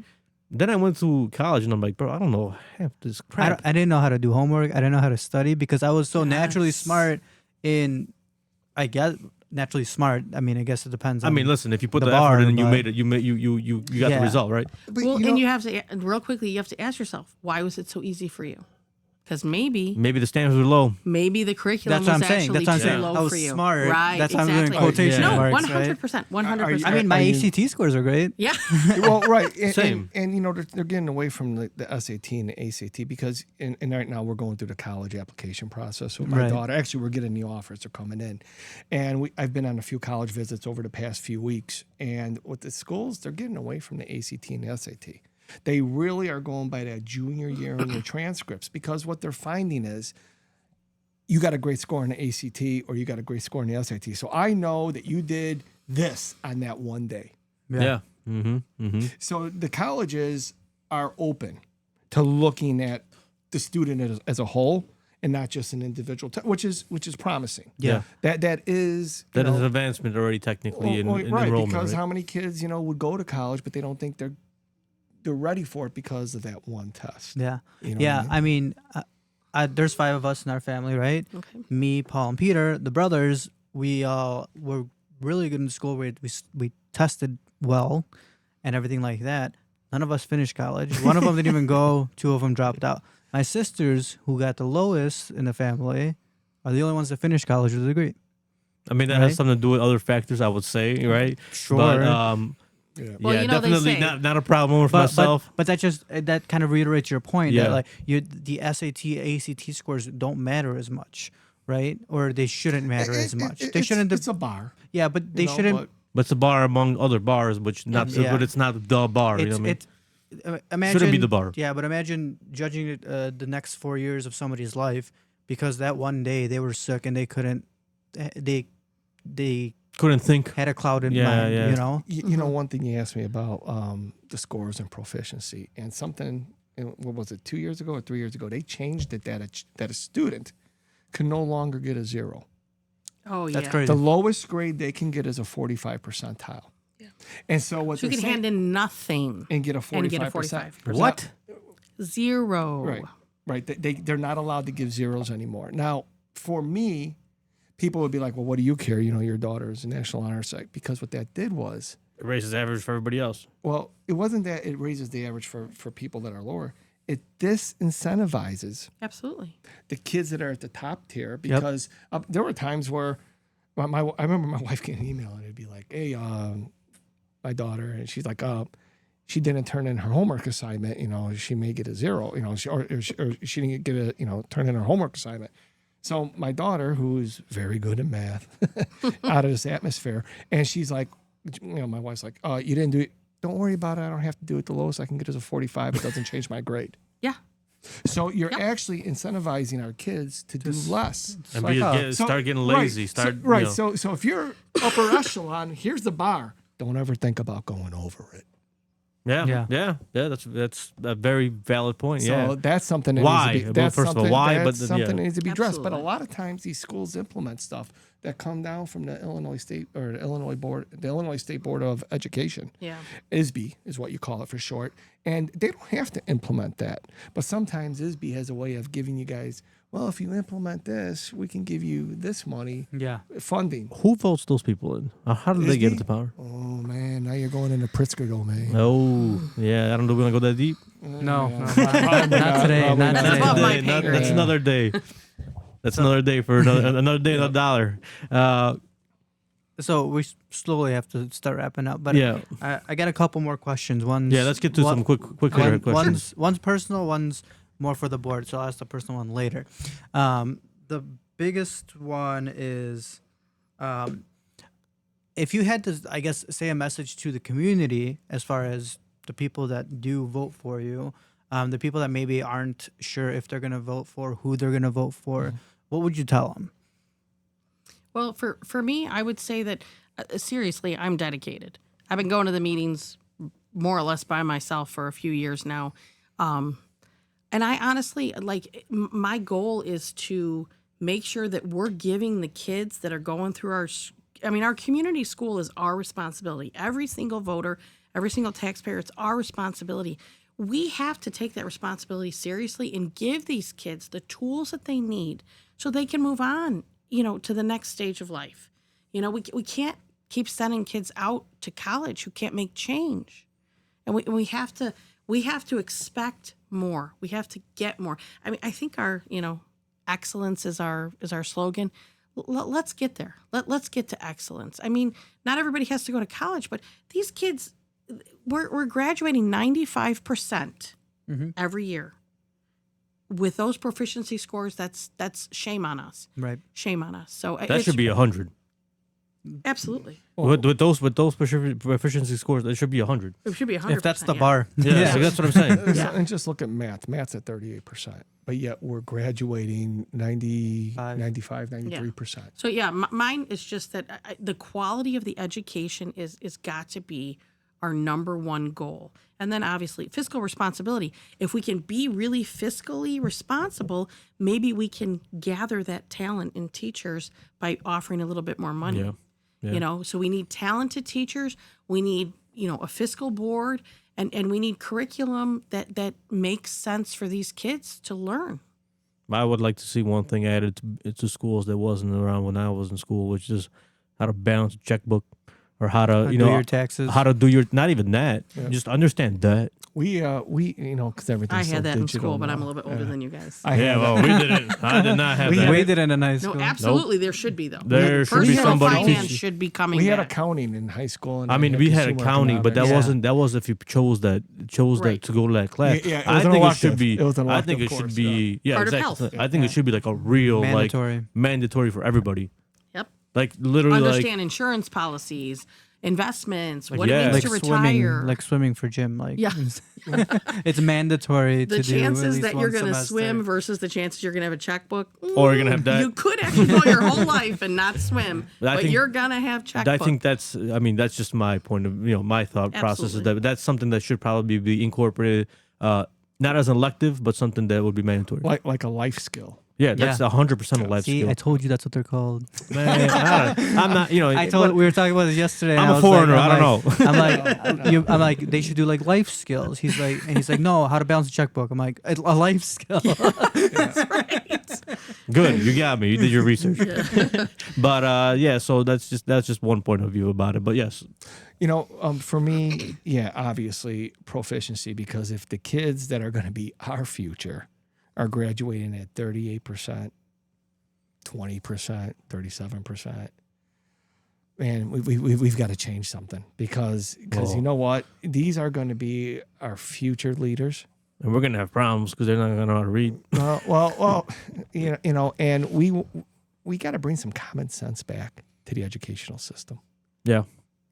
Then I went to college and I'm like, bro, I don't know half this crap. I didn't know how to do homework. I didn't know how to study because I was so naturally Yes. smart I guess naturally smart. I mean, I guess it depends. I on mean, listen, if you put the the bar, effort in and you but- made it, you got the Yeah. result, right? But, Well, and you have to real quickly. You have to ask yourself, why was it so easy for you? because maybe Maybe the standards were low. maybe the curriculum That's what was I'm saying. actually That's what I'm too saying. low I was for you. smart. Right. That's how I'm exactly. doing quotation Yeah. No, marks, 100%. 100%. I mean, my Are you- ACT scores are great. yeah. Well, right. Same. And you know, they're getting away from the SAT and the ACT because, and right now we're going through the college application process with my Right. daughter. Actually, we're getting the offers. They're coming in. And I've been on a few college visits over the past few weeks. And with the schools, they're getting away from the ACT and the SAT. They really are going by that junior year in your transcripts because what they're finding is you got a great score in the ACT or you got a great score in the SAT. So I know that you did this on that one day. Yeah. Mm-hmm. So the colleges are open to looking at the student as a whole and not just an individual, which is promising. Yeah. That is you That is know, an advancement already technically in right, enrollment. because right? how many kids would go to college but they don't think they're ready for it because of that one test. Yeah. You know Yeah. what I mean, there's 5 of us in our family, right? Okay. Me, Paul, and Peter, the brothers. We were really good in school. We tested well, and everything like that. None of us finished college. One of them didn't even go. 2 of them dropped out. My sisters, who got the lowest in the family, are the only ones that finished college with a degree. I mean, that Right? has something to do with other factors, I would say, right? Sure. But Yeah. Well, yeah, you know, they definitely say- not a problem for myself. But that just that kind of reiterates your point Yeah. that like the SAT, ACT scores don't matter as much, right? Or they shouldn't matter as much. They shouldn't. It's a bar. Yeah, but they you know, shouldn't. but- But it's a bar among other bars, which not so, Yeah. but it's not the bar. You know what I mean? Imagine, Shouldn't be the bar. Yeah, but imagine judging it, the next 4 years of somebody's life because that one day they were sick and they couldn't. They Couldn't think. had a clouded Yeah, mind. yeah. You know. You know, one thing you asked me about the scores and proficiency, and something, what was it, 2 years ago or 3 years ago, they changed it that a student can no longer get a 0. Oh, yeah. That's crazy. The lowest grade they can get is a 45 percentile. Yeah. And so what So you they're can saying, hand in nothing. and get a and get a 45%. 45%. What? 0. Right. Right. They're not allowed to give zeros anymore. Now, for me, people would be like, well, what do you care? You know, your daughter is a National Honor Site. Because what that did was, It raises average for everybody else. well, it wasn't that it raises the average for people that are lower. It disincentivizes Absolutely. the kids that are at the top tier because there were times where I remember my wife getting an email and it'd be like, hey, my daughter, and she's like, she didn't turn in her homework assignment, you know, she may get a 0, you know, or she didn't get a, you know, turn in her homework assignment. So my daughter, who's very good at math, out of this atmosphere, and she's like, you know, my wife's like, you didn't do it. Don't worry about it. I don't have to do it. The lowest I can get is a 45. It doesn't change my grade. Yeah. So you're actually incentivizing our kids to do less. And like, start getting lazy. Start right. You know, So if you're upper echelon, here's the bar. Don't ever think about going over it. yeah. That's a very valid point. So Yeah. that's something that Why? needs to be. Well, That's first of all, something, why? That's But something yeah. that needs to be addressed. But a Absolutely. lot of times these schools implement stuff that come down from the Illinois State or the Illinois State Board of Education. Yeah. ISB is what you call it for short. And they don't have to implement that. But sometimes ISB has a way of giving you guys, well, if you implement this, we can give you this money, Yeah. funding. Who votes those people in? How do they get Isby? into power? Oh, man, now you're going into Pritzker domain. Oh, yeah. I don't know. We want to go that deep. No, not today. Probably Not That's today. above my Day, pay grade. that's another day. That's another day for another day, another dollar. So we slowly have to start wrapping up. But Yeah. I got a couple more questions. One's Yeah, let's get to some quick questions. One's personal. One's more for the board. So I'll ask the personal one later. The biggest one is, if you had to, I guess, say a message to the community as far as the people that do vote for you, the people that maybe aren't sure if they're going to vote for, who they're going to vote for, what would you tell them? Well, for me, I would say that seriously, I'm dedicated. I've been going to the meetings more or less by myself for a few years now. And I honestly, like, my goal is to make sure that we're giving the kids that are going through our community school is our responsibility. Every single voter, every single taxpayer, it's our responsibility. We have to take that responsibility seriously and give these kids the tools that they need so they can move on, to the next stage of life. We can't keep sending kids out to college who can't make change. And we have to we have to expect more. We have to get more. I mean, I think our, excellence is our slogan. Let's get there. Let's get to excellence. I mean, not everybody has to go to college, but these kids, we're graduating 95% every year. With those proficiency scores, that's shame on us. Right. Shame on us. So That should be 100. absolutely. With those proficiency scores, it should be 100. It should be 100%. If that's the bar. Yeah, so that's what I'm saying. Yeah. And just look at math. Math's at 38%, but yet we're graduating 95, 93%. So yeah, mine is just that the quality of the education is got to be our number one goal. And then obviously fiscal responsibility. If we can be really fiscally responsible, maybe we can gather that talent in teachers by offering a little bit more money. Yeah. So we need talented teachers. We need, a fiscal board and we need curriculum that makes sense for these kids to learn. I would like to see one thing added to schools that wasn't around when I was in school, which is how to balance a checkbook. Or how to, Do your taxes. how to do your, not even that, just understand that. We because everything's I so had that in digital school, but now. I'm a little bit older than you guys. I had that. We didn't. I did not have that. We did it in a nice No, school. absolutely, there should be though. There should be Personal somebody finance teach- should be coming We had back. accounting in high school. And I mean, we had consumer accounting, but that economics. wasn't if you chose that Right. to go to that class. Yeah, it I was an think it elective. should be. It was an I think elective it should course, be. Yeah, Part of exactly. health. I think it should be like a real Mandatory. mandatory for everybody. Yep. Like literally, Understand insurance policies, investments, what yeah. it means Like to swimming, retire. like swimming for gym. Like Yeah. it's mandatory the to do at chances least that one you're going to semester. swim versus the chances you're going to have a checkbook. Or you're gonna have that. You could actually go your whole life and not swim, I but think- you're going to have checkbook. I think that's. I mean, that's just my point of my thought process is Absolutely. that's something that should probably be incorporated, not as an elective, but something that would be mandatory. like a life skill. Yeah, that's Yeah. 100% a life See, skill. I told you that's what they're called. Man, I'm not. I told we were talking about this yesterday. I'm and a I was foreigner, Like, I don't I'm like, I'm like, they should do like life skills. He's like, no, how to balance a checkbook. I'm like, a life skill. That's right. Good, you got me. You did your research. But yeah, so that's just one point of view about it. But yes, For me, obviously proficiency, because if the kids that are going to be our future are graduating at 38%, 20%, 37%, man, we've got to change something because you know what? These are going to be our future leaders. and we're gonna have problems because they're not gonna know how to read. Well, and we got to bring some common sense back to the educational system. Yeah,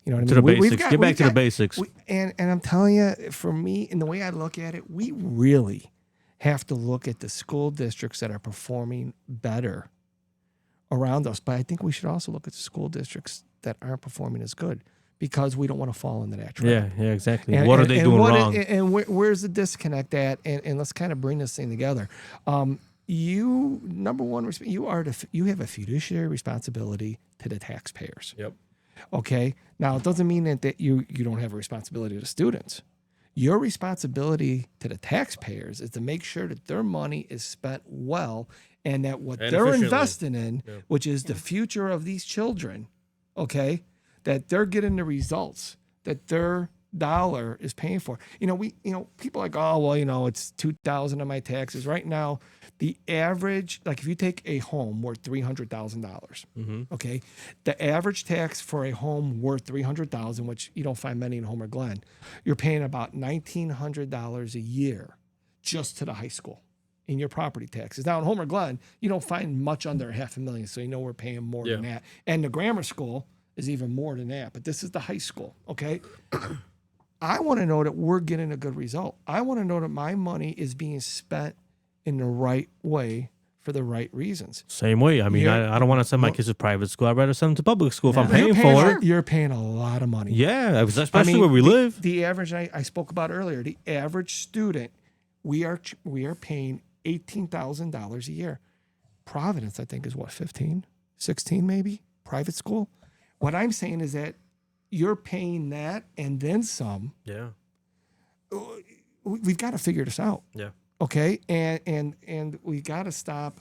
You know what I mean? to the We've basics. got- Get back we've to the got- basics. And I'm telling you, for me, in the way I look at it, we really have to look at the school districts that are performing better around us. But I think we should also look at the school districts that aren't performing as good because we don't want to fall into that trap. Yeah, exactly. What are they doing wrong? Where's the disconnect at? And let's kind of bring this thing together. You, number one, you have a fiduciary responsibility to the taxpayers. Yep. Okay. Now it doesn't mean that you don't have a responsibility to students. Your responsibility to the taxpayers is to make sure that their money is spent well and that what And they're efficiently. investing in, which is the future of these children, okay, that they're getting the results that their dollar is paying for. People are like, oh, well, it's $2,000 of my taxes. Right now, the average, like if you take a home worth $300,000, okay, the average tax for a home worth $300,000, which you don't find many in Homer Glen, you're paying about $1,900 a year just to the high school in your property taxes. Now in Homer Glen, you don't find much under $500,000, so we're paying more than that. And the grammar school is even more than that, but this is the high school, okay? I want to know that we're getting a good result. I want to know that my money is being spent in the right way for the right reasons. Same way. I mean, I don't want to send my kids to private school. I'd rather send them to public school if I'm paying for it. You're paying a lot of money. Yeah, especially where we live. The average I spoke about earlier, the average student, we are paying $18,000 a year. Providence, I think, is what, 15, 16 maybe, private school. What I'm saying is that you're paying that and then some. Yeah. We've got to figure this out. Yeah. Okay, and we got to stop.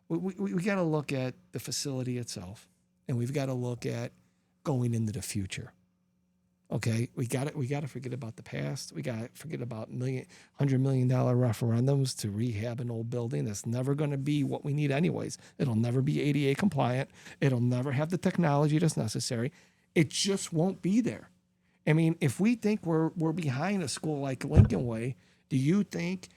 We got to look at the facility itself, and we've got to look at going into the future. Okay, we got to forget about the past. We got to forget about $100 million referendums to rehab an old building. That's never going to be what we need anyways. It'll never be ADA compliant. It'll never have the technology that's necessary. It just won't be there. I mean, if we think we're behind a school like Lincoln Way, do you think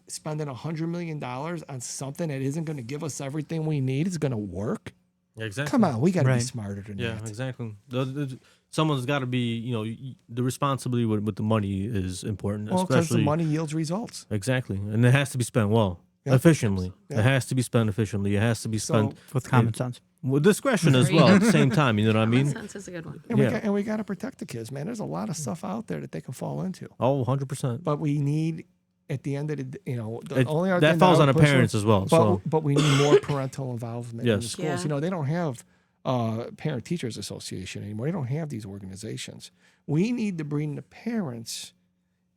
spending $100 million on something that isn't going to give us everything we need is going to work? Exactly. Come on, we got to be Right. smarter than Yeah, that. exactly. Someone's got to be, the responsibility with the money is important. Well, because the especially money yields results. Exactly, and it has to be spent well, Yeah. efficiently. Yeah. It has to be spent efficiently. It has to be spent So, with common sense. with discretion as There you well. go. At the same time, you know what I Common mean? sense is a good one. and we got to protect the kids, man. There's a lot of stuff out there that they can fall into. Oh, 100%. But we need, at the end of the, the only other That thing falls I on would the push parents for- as well. But we need more parental involvement in the Yes. schools. Yeah. They don't have Parent Teachers Association anymore. They don't have these organizations. We need to bring the parents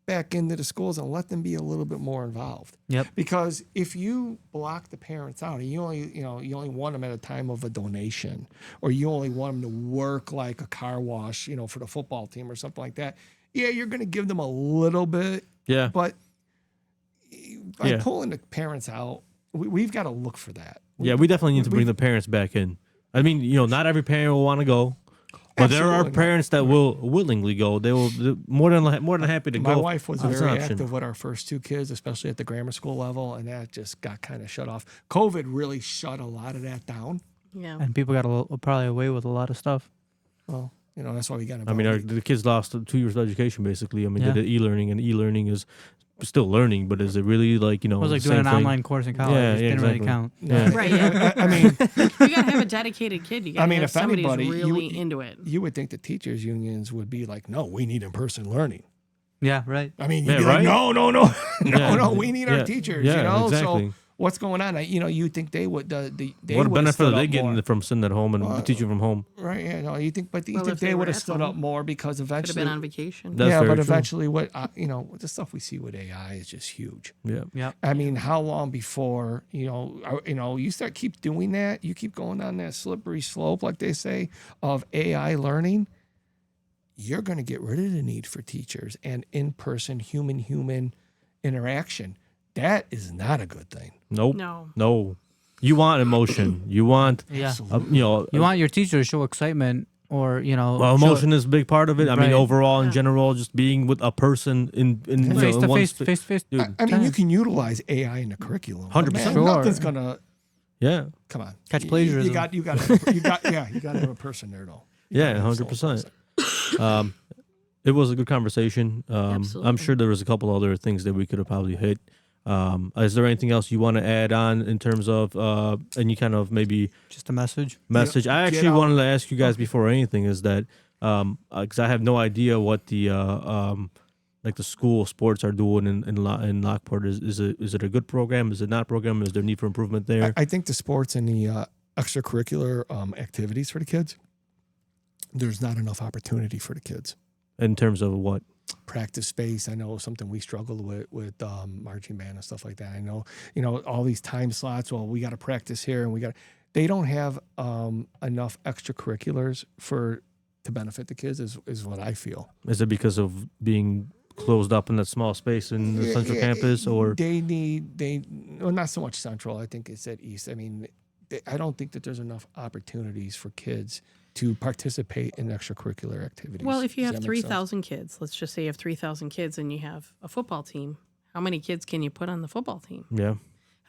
back into the schools and let them be a little bit more involved. Yep. Because if you block the parents out, and you only want them at a time of a donation, or you only want them to work like a car wash, for the football team or something like that. Yeah, you're going to give them a little bit, yeah, but by Yeah. pulling the parents out, we've got to look for that. yeah, we definitely need to bring the parents back in. I mean, not every parent will want to go, but there are Absolutely not. parents that will willingly go. They're more than happy to My go. wife was It's an very option. active with our first two kids, especially at the grammar school level, and that just got kind of shut off. COVID really shut a lot of that down. Yeah. And people got probably away with a lot of stuff. Well, that's why we got I mean, involved. the kids lost 2 years of education, basically. I mean, Yeah. they did e-learning, and e-learning is still learning, but is it really like, It was like the doing same an thing? online course in college. Yeah, It didn't exactly. really count. Yeah. Right. Yeah. I mean, You gotta have a dedicated kid. You gotta have if somebody who's anybody, really into it. you would think the teachers unions would be like, no, we need in-person learning. Yeah, right. I mean, you'd Yeah, be right? like, no, Yeah. no, we need Yeah. our teachers. Yeah, exactly. So what's going on? You think they would? They What would benefit are they get getting from sitting at home and teaching from home? Right? Yeah, no, you think, but you Well, think if they they were would have at stood up home, more because Could have eventually, been on vacation. That's yeah, very but true. eventually, the stuff we see with AI is just huge. Yeah. Yeah. I mean, how long before you keep doing that? You keep going down that slippery slope, like they say, of AI learning. You're going to get rid of the need for teachers and in-person human interaction. That is not a good thing. Nope. No. No. You want emotion. You want, Yeah. you You want your teacher to show excitement or, well, show- emotion is a big part of it. I mean, Right. overall, in Yeah. general, just being with a person in face to one face, spa- face to face. Dude, I mean, you can utilize AI in the curriculum. 100%. Man, Sure. Nothing's gonna yeah. come on. Catch You plagiarism. got to have a person there though. You Yeah, gotta have a 100%. person. It was a good conversation. I'm Absolutely. sure there was a couple other things that we could have probably hit. Is there anything else you want to add on in terms of any kind of maybe Just a message. message? I get actually out. wanted to ask you guys before anything is that because I have no idea what the like the school sports are doing in Lockport. Is it a good program? Is it not a program? Is there need for improvement there? I think the sports and the extracurricular activities for the kids, there's not enough opportunity for the kids. In terms of what? Practice space. I know something we struggle with marching band and stuff like that. I know, all these time slots. Well, we got to practice here, and they don't have enough extracurriculars to benefit the kids. Is what I feel. Is it because of being closed up in that small space in the central campus, or well, not so much central. I think it's at East. I mean, I don't think that there's enough opportunities for kids to participate in extracurricular activities. Well, if you Does have that make sense? 3,000 kids, let's just say you have 3,000 kids and you have a football team, how many kids can you put on the football team? yeah?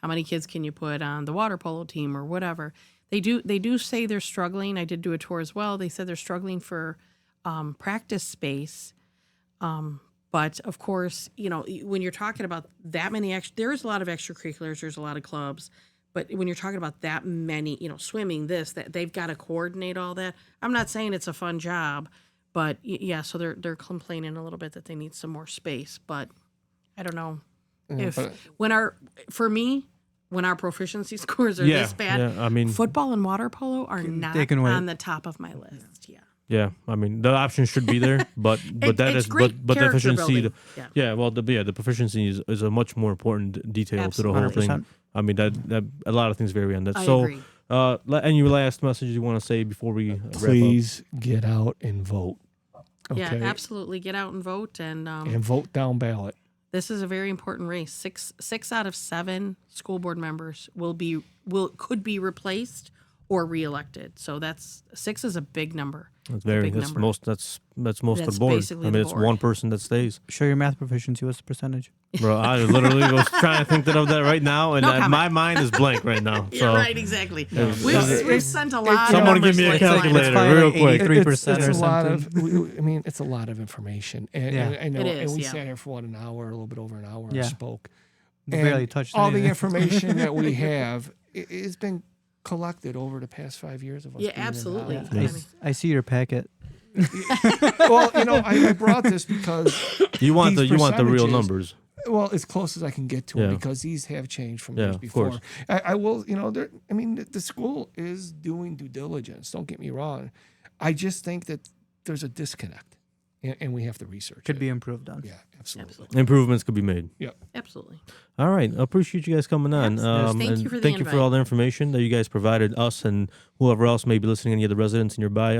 How many kids can you put on the water polo team or whatever? They do say they're struggling. I did do a tour as well. They said they're struggling for practice space. But of course, when you're talking about that many, there's a lot of extracurriculars. There's a lot of clubs. But when you're talking about that many, swimming, that they've got to coordinate all that. I'm not saying it's a fun job, but yeah. So they're complaining a little bit that they need some more space. But I don't know if when our proficiency scores are Yeah, this bad, yeah, I mean- football and water polo are not they can wait. on the top of my list. Yeah. Yeah, I mean the option should be there, but that it's is great but the character efficiency. building. Yeah, well, the proficiency is a much more important detail to the whole Absolutely. thing. 100%. I mean that a lot of things vary on that. I so, agree. any last message you want to say before we wrap up? Please get out and vote. Yeah, Okay. absolutely. Get out and vote. And vote down ballot. this is a very important race. Six out of 7 school board members could be replaced or reelected. So 6 is a big number. That's a big that's number. most that's most of That's the board. basically I the mean, it's board. one person that stays. Show your math proficiency. What's the percentage? Bro, I literally was trying to think of that right now, and No comment. my mind is blank right now. Yeah, So right, exactly. It's- We've sent a lot. Someone of give me a numbers like calculator. that. Real Like quick. 83% or it's a lot something. of. I mean, it's a lot of information, and, Yeah. and I know. It is, and we yeah. sat here for an hour, a little bit over an hour, Yeah. and spoke. Barely touched all the anything. information that we have. It's been collected over the past 5 years of us. Yeah, being absolutely. involved. I see your packet. Well, I brought this because you want these the real percentages- numbers. well, as close as I can get to Yeah. it, because these have changed from Yeah, years of before. course. I will, I mean, the school is doing due diligence. Don't get me wrong. I just think that there's a disconnect, and we have to research. Could it. be improved on. Yeah, absolutely. Absolutely. Improvements could be made. Absolutely. All right. I appreciate you guys coming on. Yes, thank and you for the thank you for invite. all the information that you guys provided us and whoever else may be listening, any of the residents nearby.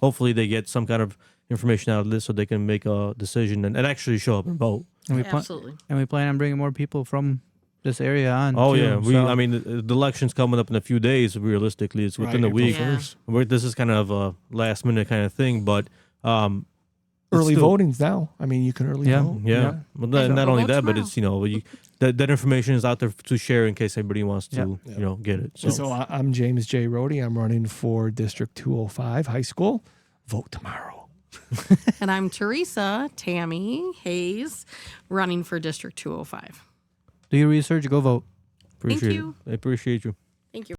Hopefully they get some kind of information out of this so they can make a decision and actually show up and vote. And we, Absolutely. and we plan on bringing more people from this area on. Oh, too, yeah. so- I mean, the election's coming up in a few days. Realistically, it's within Right, a week. April 1st. This is kind of a last minute kind of thing, but Early still- voting's now. I mean, you can early Yeah. vote. Yeah. Yeah. Well, Yeah, not we'll only vote that, but tomorrow. it's that information is out there to share in case anybody wants to Yeah. get it. So, So I'm James J. Roti. I'm running for District 205 High School. Vote tomorrow. And I'm Teresa Tammy Hayes, running for District 205. Do your research. Go vote. appreciate you. it. I appreciate you.